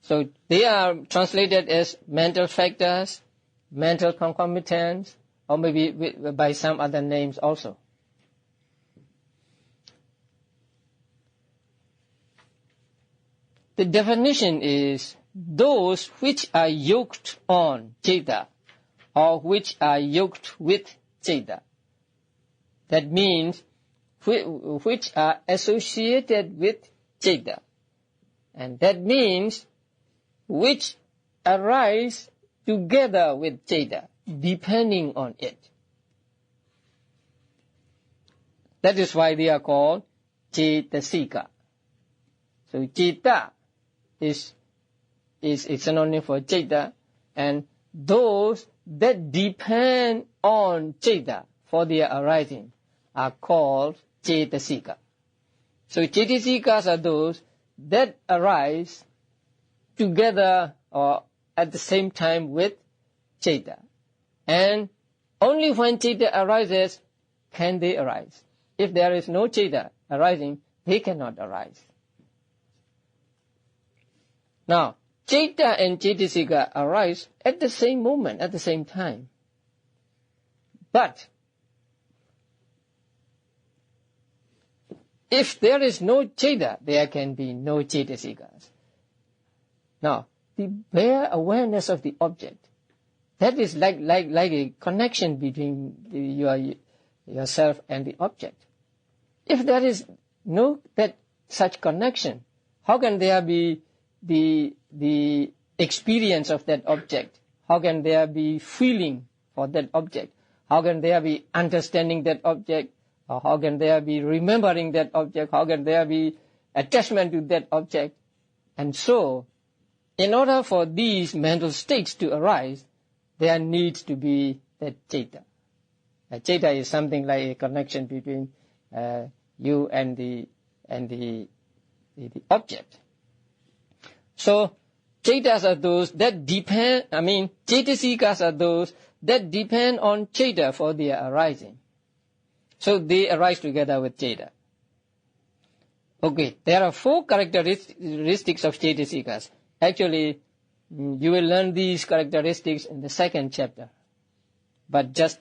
So they are translated as mental factors, mental concomitants, or maybe by some other names also. The definition is those which are yoked on Citta, or which are yoked with Citta. That means which are associated with Citta. And that means which arise together with Citta, depending on it. That is why they are called Cetasika. So Citta is a synonym for Citta, and those that depend on Citta for their arising are called Cetasika. So Cetasikas are those that arise together or at the same time with Chaita. And only when Chaita arises can they arise. If there is no Chaita arising, they cannot arise. Now, Chaita and Chaitasika arise at the same moment, at the same time. But if there is no Chaita, there can be no Chaitasikas. Now, the bare awareness of the object, that is like a connection between yourself and the object. If there is no such connection, how can there be the experience of that object? How can there be feeling for that object? How can there be understanding that object? Or how can there be remembering that object? How can there be attachment to that object? And so, in order for these mental states to arise, there needs to be that Chaita. Chaita is something like a connection between you and the object. So, Chaitas are those that depend, Chaitasikas are those that depend on Chaita for their arising. So they arise together with Chaita. Okay, there are 4 characteristics of Chaitasikas. Actually, you will learn these characteristics in the 2nd chapter. But just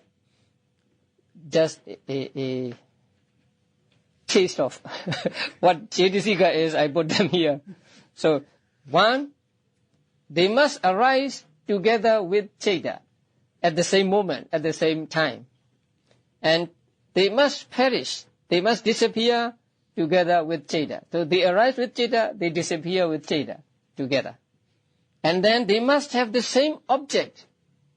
a taste of what Chaitasika is, I put them here. So, 1, they must arise together with Chaita at the same moment, at the same time. And they must perish, they must disappear together with Chaita. So they arise with Chaita, they disappear with Chaita together. And then they must have the same object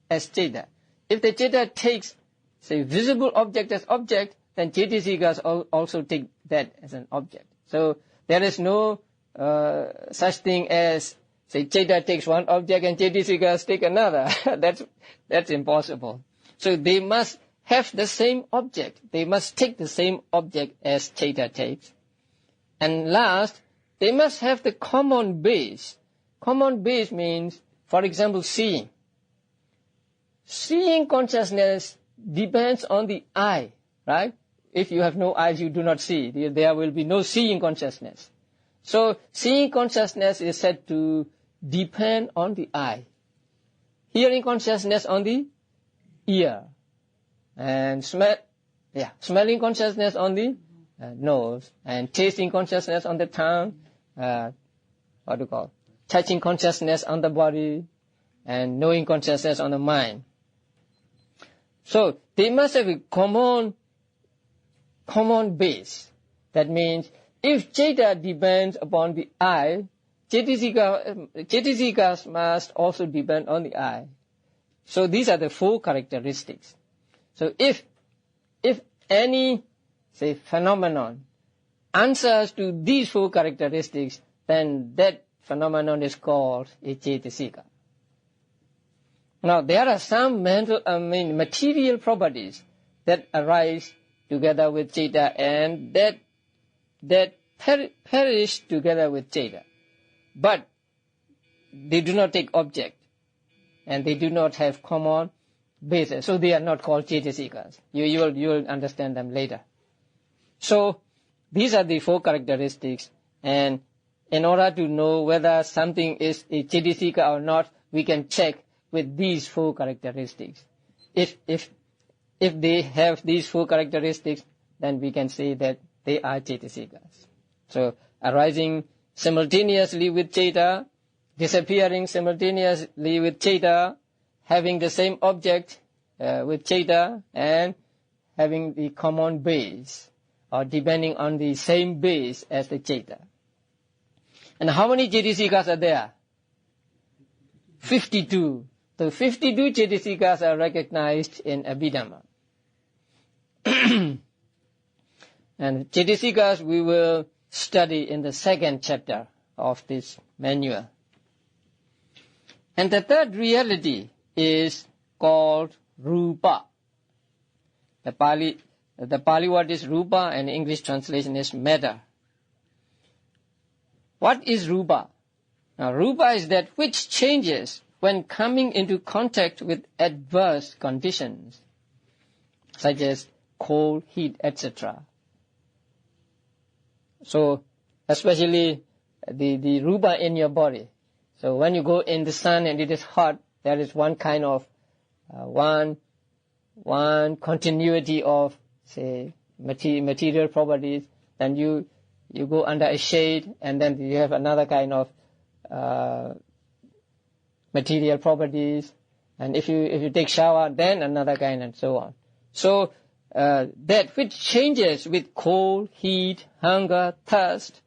as Chaita. If the Chaita takes, say, visible object as object, then Chaitasikas also take that as an object. So there is no such thing as, say, Chaita takes one object and Chaitasikas take another. That's impossible. So they must have the same object. They must take the same object as Chaita takes. And last, they must have the common base. Common base means, for example, seeing. Seeing consciousness depends on the eye, right? If you have no eyes, you do not see. There will be no seeing consciousness. So, seeing consciousness is said to depend on the eye. Hearing consciousness on the ear. And smelling consciousness on the nose. And tasting consciousness on the tongue. Touching consciousness on the body. And knowing consciousness on the mind. So, they must have a common base. That means, if Chaita depends upon the eye, Chaitasikas must also depend on the eye. So these are the 4 characteristics. So if any, say, phenomenon answers to these 4 characteristics, then that phenomenon is called a Chaitasika. Now there are some material properties that arise together with Chaita and that perish together with Chaita. But they do not take object and they do not have common basis. So they are not called Chaitasikas. You will understand them later. So these are the 4 characteristics, and in order to know whether something is a Chaitasika or not, we can check with these 4 characteristics. If they have these 4 characteristics, then we can say that they are Chaitasikas. So, arising simultaneously with Chaita, disappearing simultaneously with Chaita, having the same object with Chaita, and having the common base, or depending on the same base as the Chaita. And how many Chaitasikas are there? 52. So 52 Chaitasikas are recognized in Abhidhamma. And Chaitasikas we will study in the 2nd chapter of this manual. And the 3rd reality is called Rupa. The Pali word is Rupa and English translation is matter. What is rupa? Now, rupa is that which changes when coming into contact with adverse conditions, such as cold, heat, etc. So, especially the rupa in your body. So, when you go in the sun and it is hot, there is one kind of one continuity of, say, material properties. Then you go under a shade, and then you have another kind of material properties. And if you take shower, then another kind, and so on. So that which changes with cold, heat, hunger, thirst,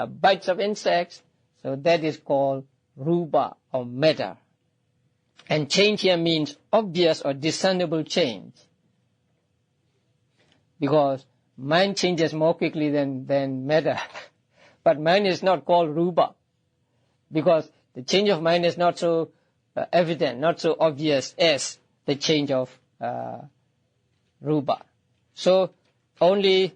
bites of insects, so that is called rupa or matter. And change here means obvious or discernible change, because mind changes more quickly than matter. But mind is not called rupa, because the change of mind is not so evident, not so obvious as the change of rupa. So only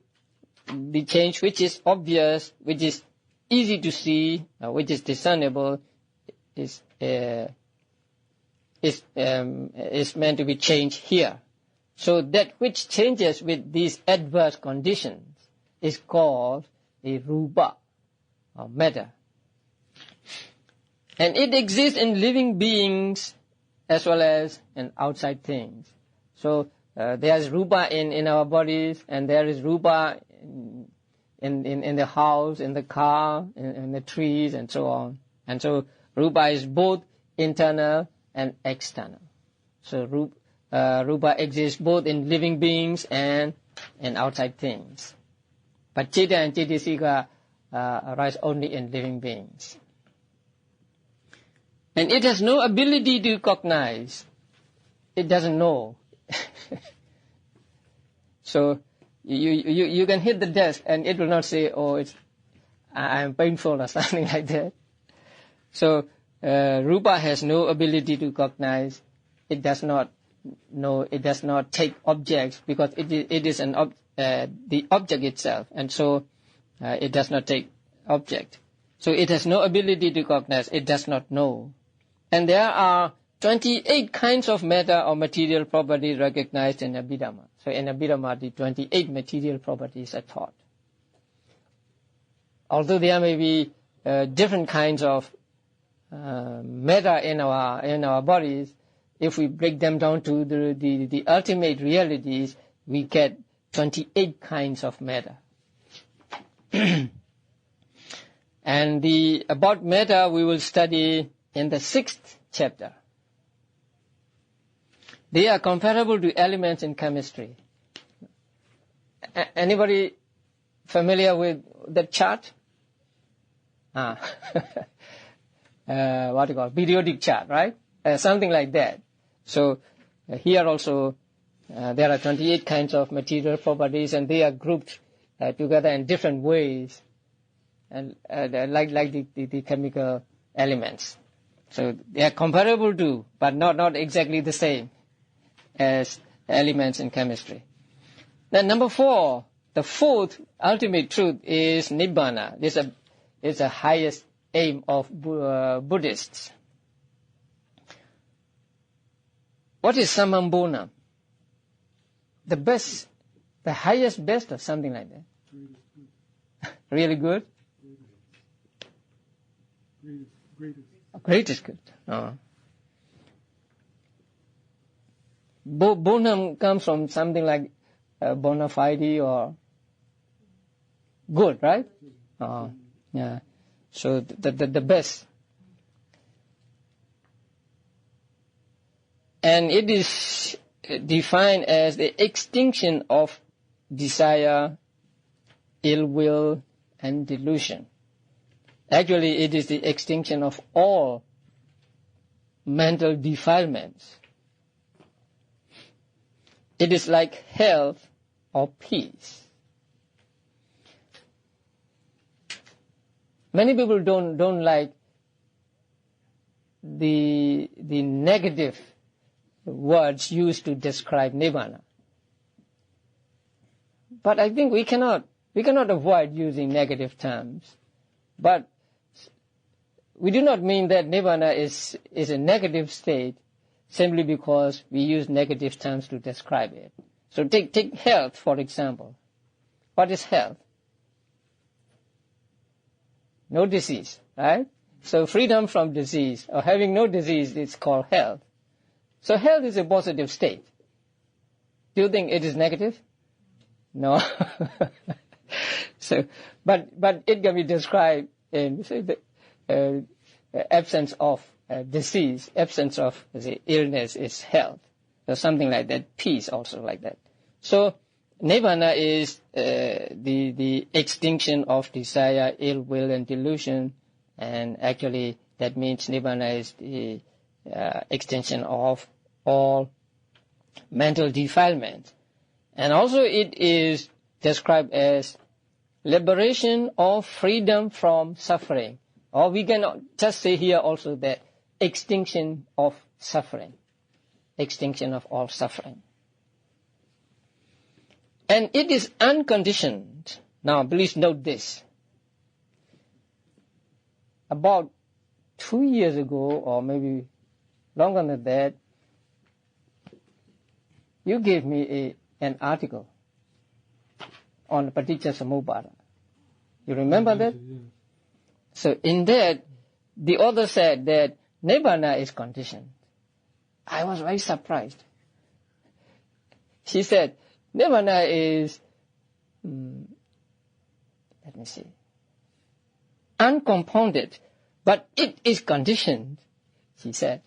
the change which is obvious, which is easy to see, which is discernible, is meant to be changed here. So that which changes with these adverse conditions is called the rupa, or matter. And it exists in living beings as well as in outside things. So there is rupa in our bodies, and there is rupa in the house, in the car, in the trees, and so on. And so rupa is both internal and external. So rupa exists both in living beings and in outside things. But citta and cittasika arise only in living beings. And it has no ability to cognize. It doesn't know. So you can hit the desk and it will not say, oh, I'm painful or something like that. So rupa has no ability to cognize. It does not know. It does not take objects, because it is the object itself, and so it does not take object. So it has no ability to cognize. It does not know. And there are 28 kinds of matter or material properties recognized in Abhidhamma. So in Abhidhamma, the 28 material properties are taught. Although there may be different kinds of matter in our bodies, if we break them down to the ultimate realities, we get 28 kinds of matter. And about matter we will study in the 6th chapter. They are comparable to elements in chemistry. Anybody familiar with the chart? What do you call it? Periodic chart, right? Something like that. So here also there are 28 kinds of material properties, and they are grouped together in different ways, and like the chemical elements. So they are comparable to, but not exactly the same as elements in chemistry. Then number 4, the 4th ultimate truth is Nibbana. This is the highest aim of Buddhists. What is Samambona? The best, the highest best, or something like that. Really good? Greatest good. Oh. Bonum comes from something like bona fide or good, right? Oh, yeah. So the best. And it is defined as the extinction of desire, ill will, and delusion. Actually, it is the extinction of all mental defilements. It is like health or peace. Many people don't like the negative words used to describe Nibbana. But I think we cannot avoid using negative terms. But we do not mean that Nibbana is a negative state simply because we use negative terms to describe it. So take health, for example. What is health? No disease, right? So freedom from disease, or having no disease, is called health. So health is a positive state. Do you think it is negative? No. So, but it can be described in, say, the absence of disease, absence of, say, illness is health. So something like that. Peace also like that. So Nibbana is the extinction of desire, ill will, and delusion, and actually that means Nibbana is the extinction of all mental defilement. And also it is described as liberation or freedom from suffering. Or we can just say here also that extinction of suffering. Extinction of all suffering. And it is unconditioned. Now please note this. About 2 years ago, or maybe longer than that, you gave me an article on Paticca Samuppada. You remember that? Yeah. So in that, the author said that Nibbana is conditioned. I was very surprised. She said, Nibbana is, let me see, uncompounded, but it is conditioned, she said.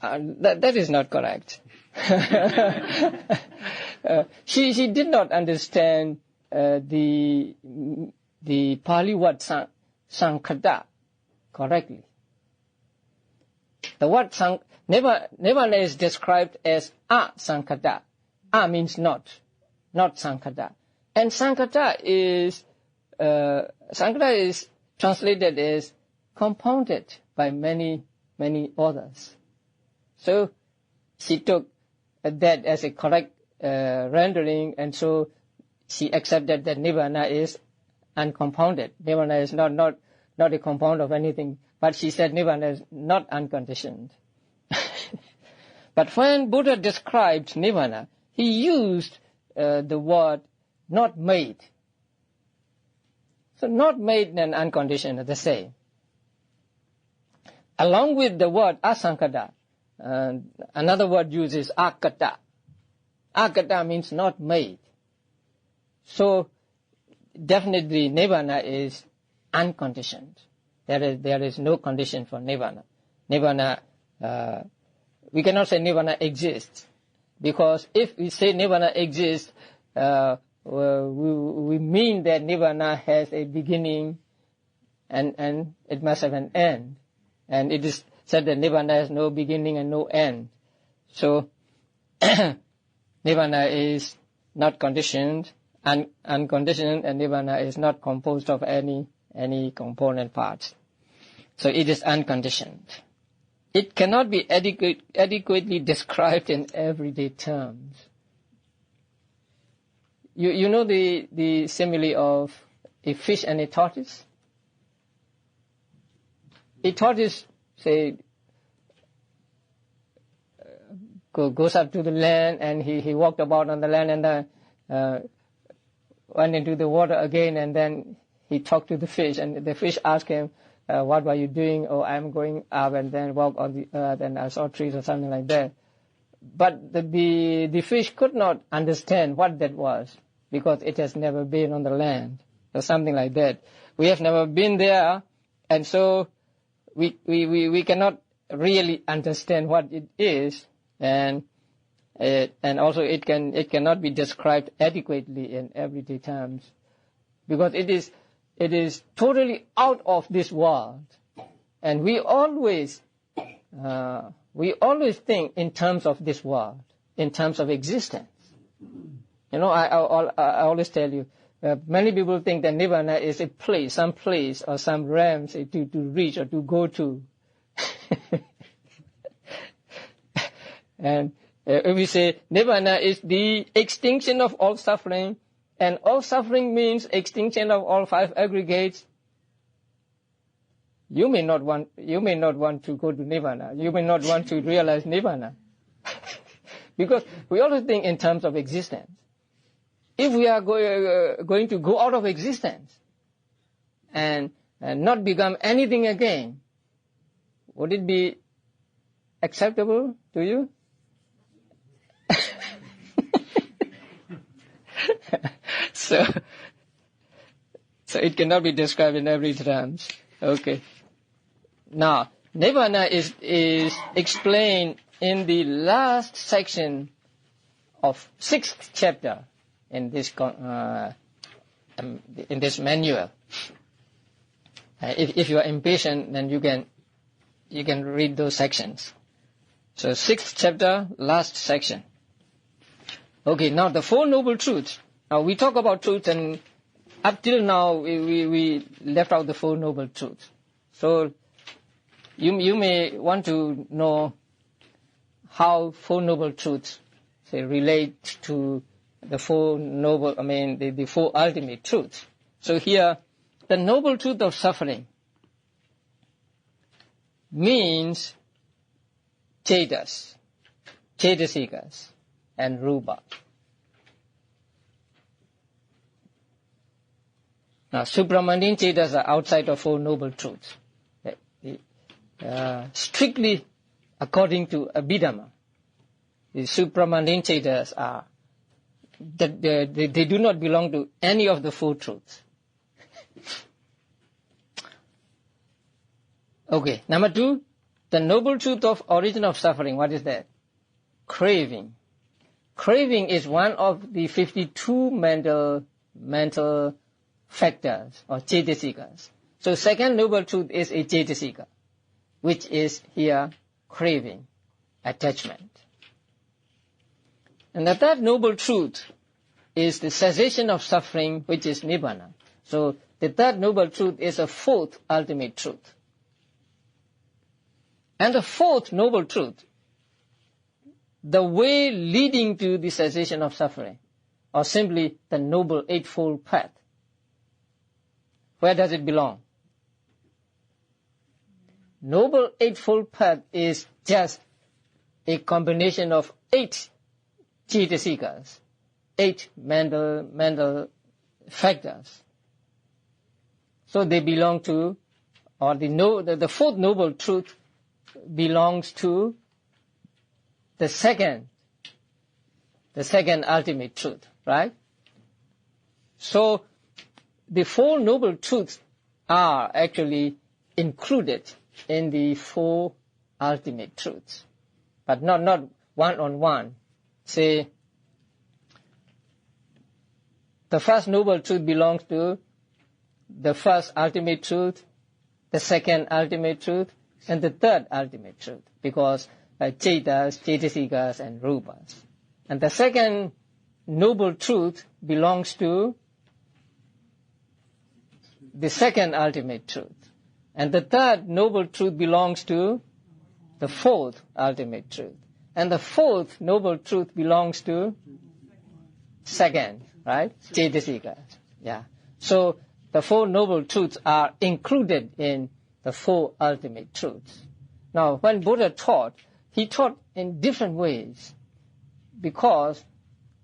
That is not correct. She did not understand the Pali word sankhata correctly. The word Nibbana is described as asankhata. A means not sankhata. And sankhata is translated as compounded by many authors. So she took that as a correct rendering, and so she accepted that Nibbana is uncompounded. Nibbana is not a compound of anything, but she said Nibbana is not unconditioned. But when Buddha described Nibbana, he used the word not made. So not made and unconditioned are the same. Along with the word asankhata, another word used is akata. Akata means not made. So definitely Nibbana is unconditioned. There is no condition for Nibbana. Nibbana, we cannot say Nibbana exists, because if we say Nibbana exists, we mean that Nibbana has a beginning and it must have an end. And it is said that Nibbana has no beginning and no end. So Nibbana is not conditioned, unconditioned, and Nibbana is not composed of any component parts. So it is unconditioned. It cannot be adequately described in everyday terms. You know the simile of a fish and a tortoise? A tortoise, say, goes up to the land, and he walked about on the land, and then went into the water again, and then he talked to the fish, and the fish asked him, what were you doing? Oh, I'm going up and then walk on the earth, and I saw trees or something like that. But the fish could not understand what that was, because it has never been on the land or something like that. We have never been there, and so we cannot really understand what it is, and also it cannot be described adequately in everyday terms, because it is totally out of this world, and we always think in terms of this world, in terms of existence. You know, I always tell you, many people think that Nibbana is a place, some place or some realm to reach or to go to. And if we say Nibbana is the extinction of all suffering, and all suffering means extinction of all five aggregates, you may not want to go to Nirvana. You may not want to realize Nirvana. Because we always think in terms of existence. If we are going to go out of existence and not become anything again, would it be acceptable to you? So it cannot be described in every terms. Okay. Now, Nirvana is explained in the last section of 6th chapter in this manual. If you are impatient, then you can read those sections. So 6th chapter, last section. Okay, now the Four Noble Truths. Now we talk about truth, and up till now we left out the Four Noble Truths. So you may want to know how Four Noble Truths relate to the the Four Ultimate Truths. So here, the Noble Truth of suffering means Cetas, Cetasikas, and Rupa. Now, supramundane Cetas are outside of Four Noble Truths. Strictly according to Abhidhamma, the supramundane Cetas are that they do not belong to any of the four truths. Okay, number 2, the noble truth of origin of suffering. What is that? Craving. Craving is one of the 52 mental factors or cetasikas. So second noble truth is a cetasika, which is here craving, attachment. And the third noble truth is the cessation of suffering, which is nibbana. So the third noble truth is a fourth ultimate truth. And the fourth noble truth, the way leading to the cessation of suffering, or simply the Noble Eightfold Path. Where does it belong? Noble Eightfold Path is just a combination of 8 cetasikas, 8 mental factors. So they belong to, or the fourth noble truth belongs to the second ultimate truth, right? So the four noble truths are actually included in the four ultimate truths, but not one-on-one. Say, the first noble truth belongs to the first ultimate truth, the second ultimate truth, and the third ultimate truth, because cetas, cetasikas, and rupas. And the second noble truth belongs to the second ultimate truth. And the third noble truth belongs to the fourth ultimate truth. And the fourth noble truth belongs to second, right? Cetasikas. Yeah. So the four noble truths are included in the four ultimate truths. Now, when Buddha taught, he taught in different ways, because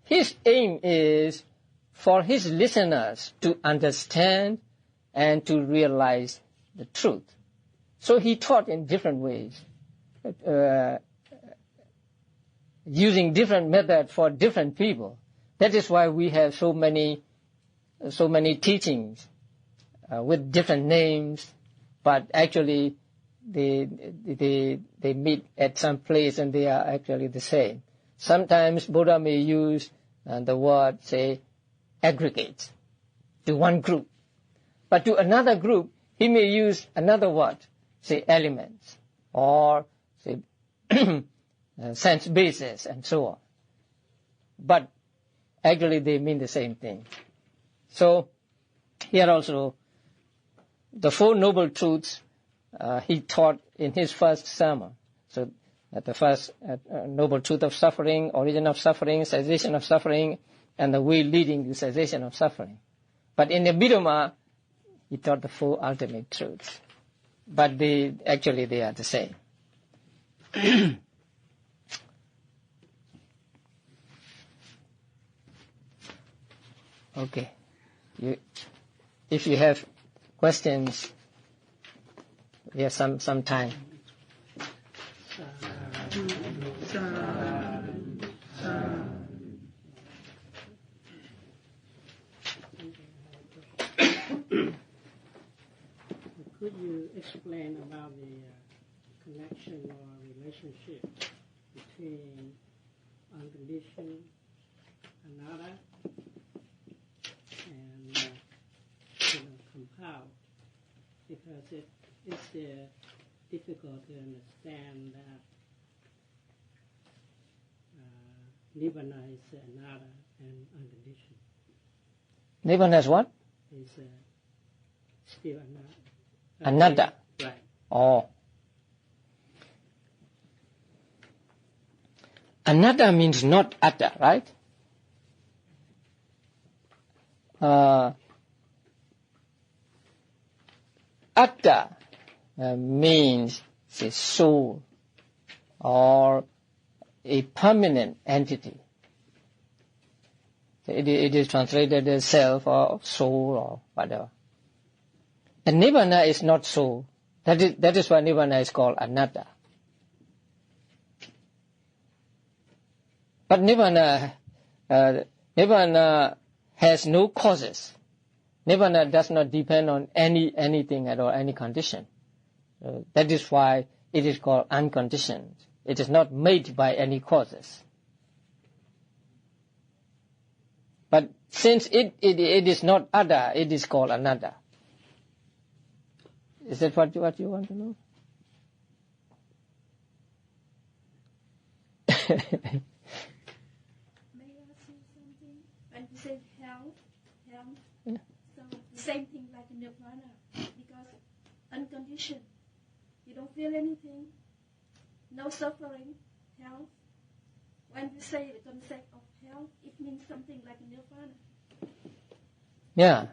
his aim is for his listeners to understand and to realize the truth. So he taught in different ways, using different methods for different people. That is why we have so many teachings with different names, but actually they meet at some place and they are actually the same. Sometimes Buddha may use the word, say, aggregates to one group. But to another group, he may use another word, say elements, or say sense bases, and so on. But actually they mean the same thing. So here also, the four noble truths he taught in his first sermon. So the first noble truth of suffering, origin of suffering, cessation of suffering, and the way leading to cessation of suffering. But in the Abhidhamma, he taught the four ultimate truths. But they are the same. Okay. If you have questions, we have some time. Could you explain about the connection or relationship between unconditioned anatta and compiled? Because it's difficult to understand that Nibbana is anatta and unconditioned. Nibbana is what? Is still anatta. Anatta. Right. Oh. Anatta means not atta, right? Atta means a soul or a permanent entity. It is translated as self or soul or whatever. And Nibbana is not soul. That is why Nibbana is called anatta. But Nibbana has no causes. Nibbana does not depend on anything at all, any condition. That is why it is called unconditioned. It is not made by any causes. But since it is not atta, it is called anatta. Is that what you want to know? May I ask you something? When you say health, yeah. So the same thing like in nirvana, because unconditioned, you don't feel anything, no suffering, health. When you say the concept of health, it means something like nirvana. Yeah.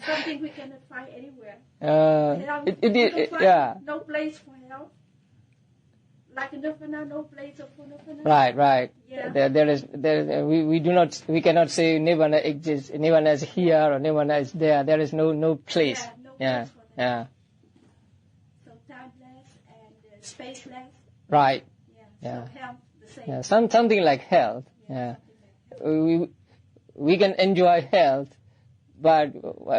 Something we cannot find anywhere. No place for health. Like in nirvana, no place for nirvana. Right. Yeah. We cannot say nirvana exists. Nirvana is here or nirvana is there. There is no place. Yeah, no place for that. Yeah. So timeless and spaceless. Right. Yeah. So health, the same. Yeah. Something like health. Yeah. We can enjoy health, but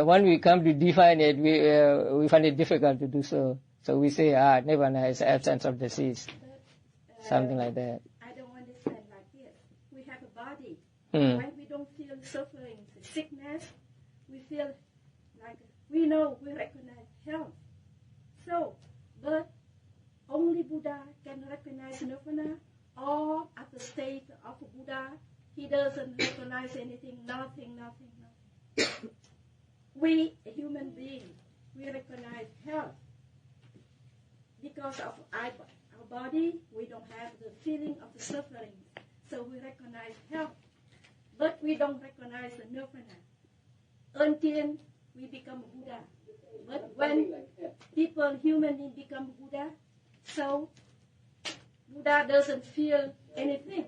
when we come to define it, we find it difficult to do so. So we say, nirvana is absence of disease. But, something like that. I don't understand like this. We have a body. When we don't feel suffering, sickness, we feel like we recognize health. So, but only Buddha can recognize nirvana, or at the state of Buddha, he doesn't recognize anything, nothing. We, human beings, we recognize health. Because of our body, we don't have the feeling of the suffering. So we recognize health. But we don't recognize the nirvana until we become Buddha. But when human beings become Buddha, so Buddha doesn't feel anything.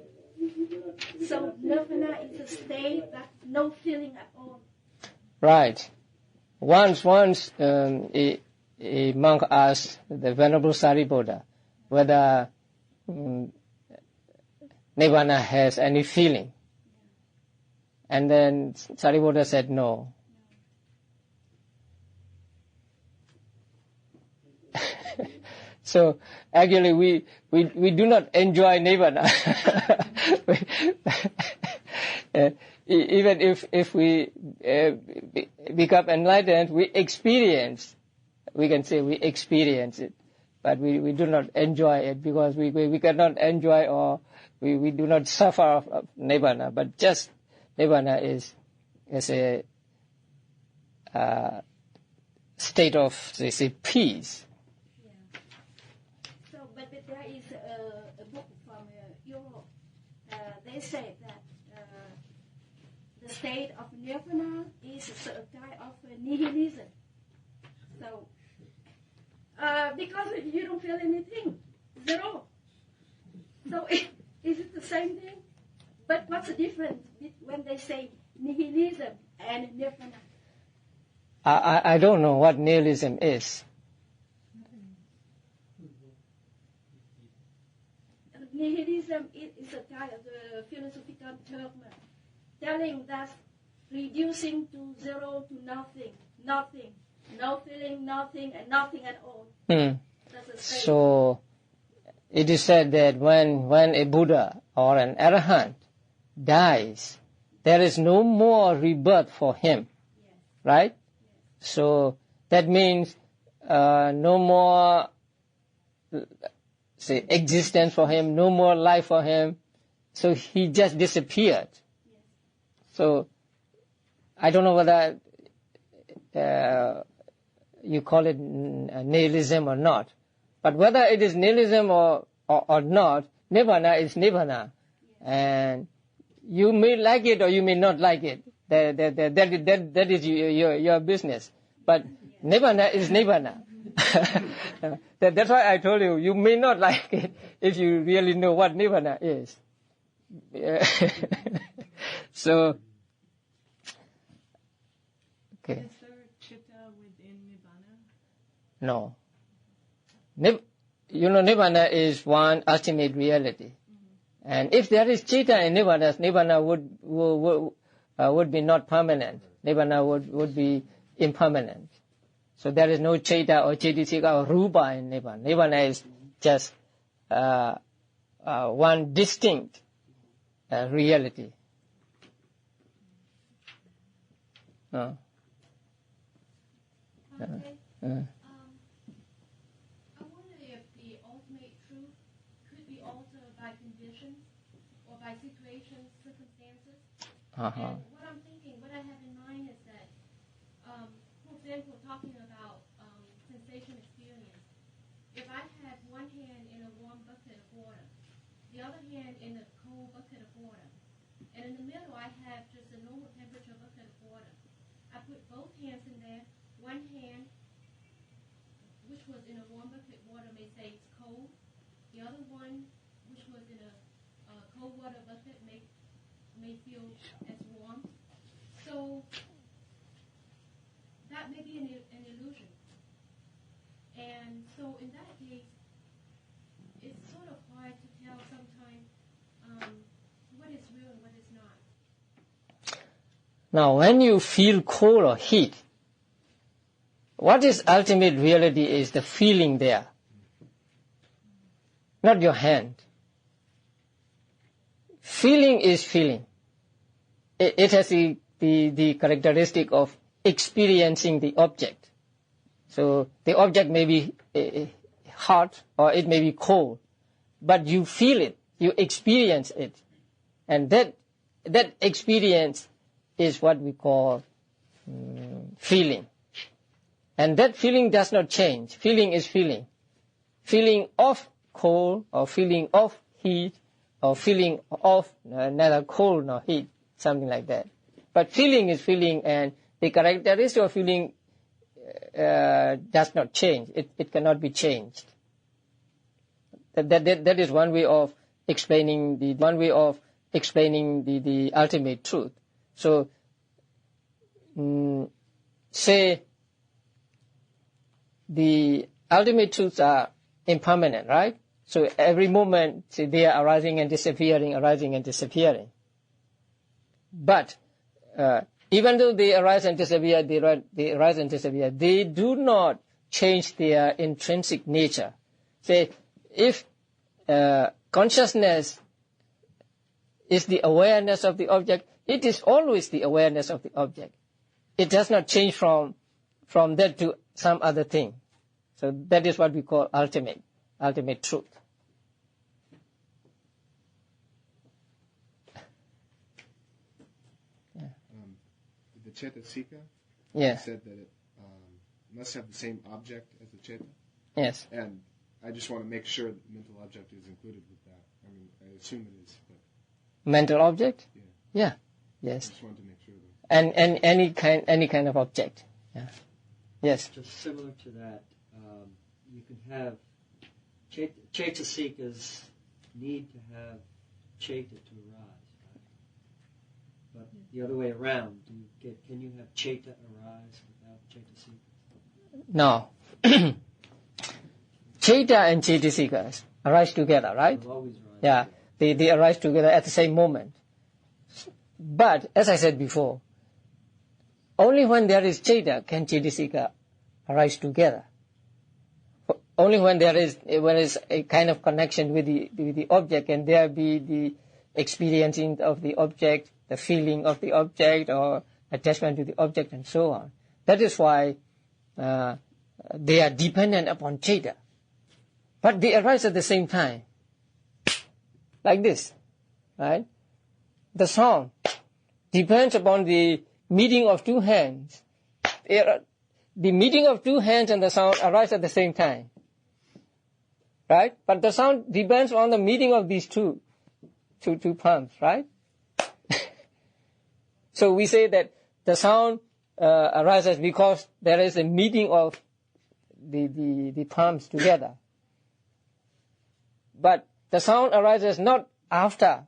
So nirvana is a state that no feeling at all. Right. Once a monk asked the Venerable Sariputta whether Nibbana has any feeling. And then Sariputta said no. So actually we do not enjoy Nibbana. Even if we become enlightened, we can say we experience it, but we do not enjoy it because we cannot enjoy or we do not suffer of Nibbana, but just Nibbana is a state of, say, peace. Yeah. So, but there is a book from Europe they say that the state of nirvana is a kind of nihilism. So, because you don't feel anything, zero. So, is it the same thing? But what's the difference when they say nihilism and nirvana? I don't know what nihilism is. Nihilism is a kind of the philosophical term telling that reducing to zero to nothing, nothing, no feeling, nothing, and nothing at all. That's a state. So it is said that when a Buddha or an Arahant dies, there is no more rebirth for him, Yes. right? Yes. So that means no more existence for him, no more life for him. So he just disappeared. Yes. So I don't know whether you call it nihilism or not. But whether it is nihilism or not, nirvana is nirvana. Yes. And you may like it or you may not like it. That is your business. But nirvana is nirvana. That's why I told you may not like it if you really know what nirvana is. So, okay. Is there chitta within nibbana? No. Nirvana is one ultimate reality. And if there is chitta in nirvana would be not permanent. Nirvana would be impermanent. So there is no chitta or chaitasika or rupa in nirvana. Nirvana is just one distinct reality. Okay. I wonder if the ultimate truth could be altered by conditions or by situations, circumstances. And what I'm thinking, what I have in mind is that, for example, talking about sensation experience. If I had one hand in a warm bucket of water, the other hand in a cold bucket of water, and in the middle I have just a normal temperature bucket of water. I put both hands in there. One hand, which was in a warm bucket of water, may say it's cold. The other one, which was in a cold water bucket, may feel as warm. So that may be an illusion. And so in that case, it's sort of hard to tell sometimes what is real and what is not. Now, when you feel cold or heat, what is ultimate reality is the feeling there, not your hand. Feeling is feeling. It has the characteristic of experiencing the object. So the object may be hot or it may be cold, but you feel it, you experience it. And that experience is what we call feeling. And that feeling does not change. Feeling is feeling. Feeling of cold or feeling of heat or feeling of neither cold nor heat, something like that. But feeling is feeling, and the characteristic of feeling does not change. It cannot be changed. That is one way of explaining the ultimate truth. So, say the ultimate truths are impermanent, right? So every moment they are arising and disappearing, arising and disappearing. But even though they arise and disappear, they do not change their intrinsic nature. Say, if consciousness is the awareness of the object, it is always the awareness of the object. It does not change from that to some other thing. So that is what we call ultimate truth. The Cetasika Yes. said that it must have the same object as the Ceta. Yes. And I just want to make sure that the mental object is included with that. I mean, I assume it is, but Mental object? Yeah. Yeah. Yes. Just wanted to make sure that. And any kind of object. Yeah. Yes. Just similar to that, you can have Chaitasikas need to have Chaita to arise, right? But the other way around, can you have Chaita arise without Chaitasikas? No. Chaita and Chaitasikas arise together, right? They'll always rise. Yeah. They arise together at the same moment. But, as I said before, only when there is Chaita can Chaitasika arise together. Only when there is a kind of connection with the object, can there be the experiencing of the object, the feeling of the object, or attachment to the object, and so on. That is why they are dependent upon Chaita. But they arise at the same time. Like this, right? The sound depends upon the meeting of two hands. The meeting of two hands and the sound arise at the same time. Right? But the sound depends on the meeting of these two palms, right? So we say that the sound arises because there is a meeting of the palms together. But the sound arises not after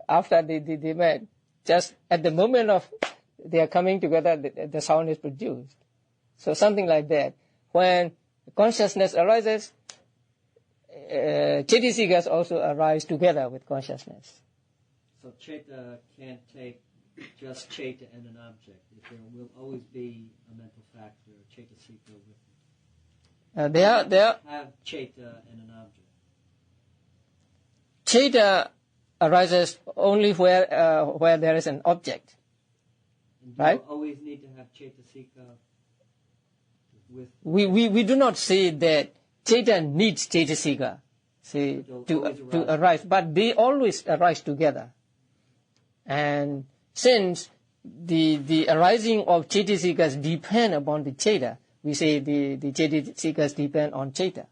they met. Just at the moment of they are coming together, the sound is produced. So something like that. When consciousness arises, Chaitasikas also arise together with consciousness. So Chaita can't take just Chaita and an object. There will always be a mental factor, Chaitasika with it. They are Have Chaita and an object. Chaita arises only where there is an object. And Right? you always need to have Chaitasika with. We do not say that Chaita needs Chaitasika to arise, but they always arise together. And since the arising of Chaitasikas depend upon the Chaita, we say the Chaitasikas depend on Chaita.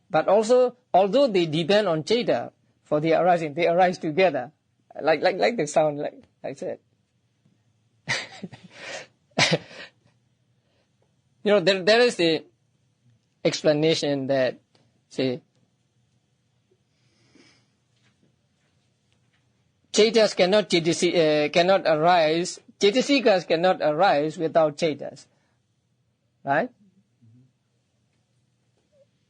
But also, although they depend on Chaita for the arising, they arise together, like the sound, like I said. There is the explanation that, say, Chaitas cannot arise, Chaitasikas cannot arise without Chaitas. Right?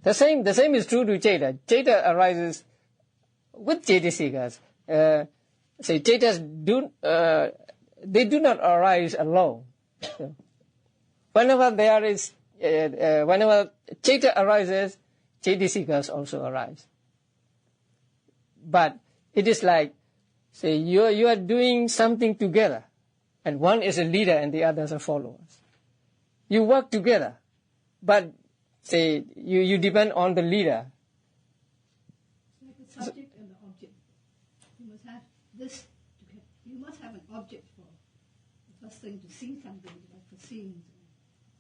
The same is true to Chaita. Chaita arises with Chaitasikas. Say, Chaitas they do not arise alone. So, whenever Chaita arises, Chaitasikas also arise. But it is like, say, you are doing something together, and one is a leader and the others are followers. You work together, but say you depend on the leader. Like the subject and the object. You must have this. You must have an object for the first thing to see something, like for seeing.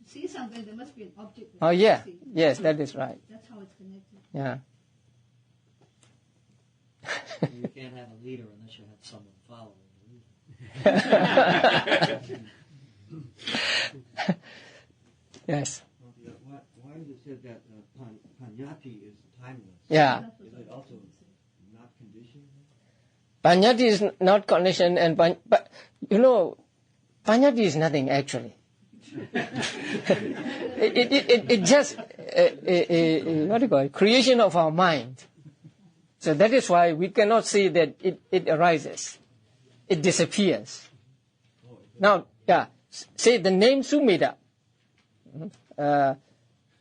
To see something, there must be an object. Oh yeah, yes, that is right. That's how it's connected. Yeah. You can't have a leader unless you have someone following the leader. Yes. Why is it said that Panyati is timeless? Yeah. Is it also not conditioned? Panyati is not conditioned, but Panyati is nothing actually. it just what do you call it? Creation of our mind. So that is why we cannot say that it arises. It disappears. Now, yeah, say the name Sumedha.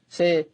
Say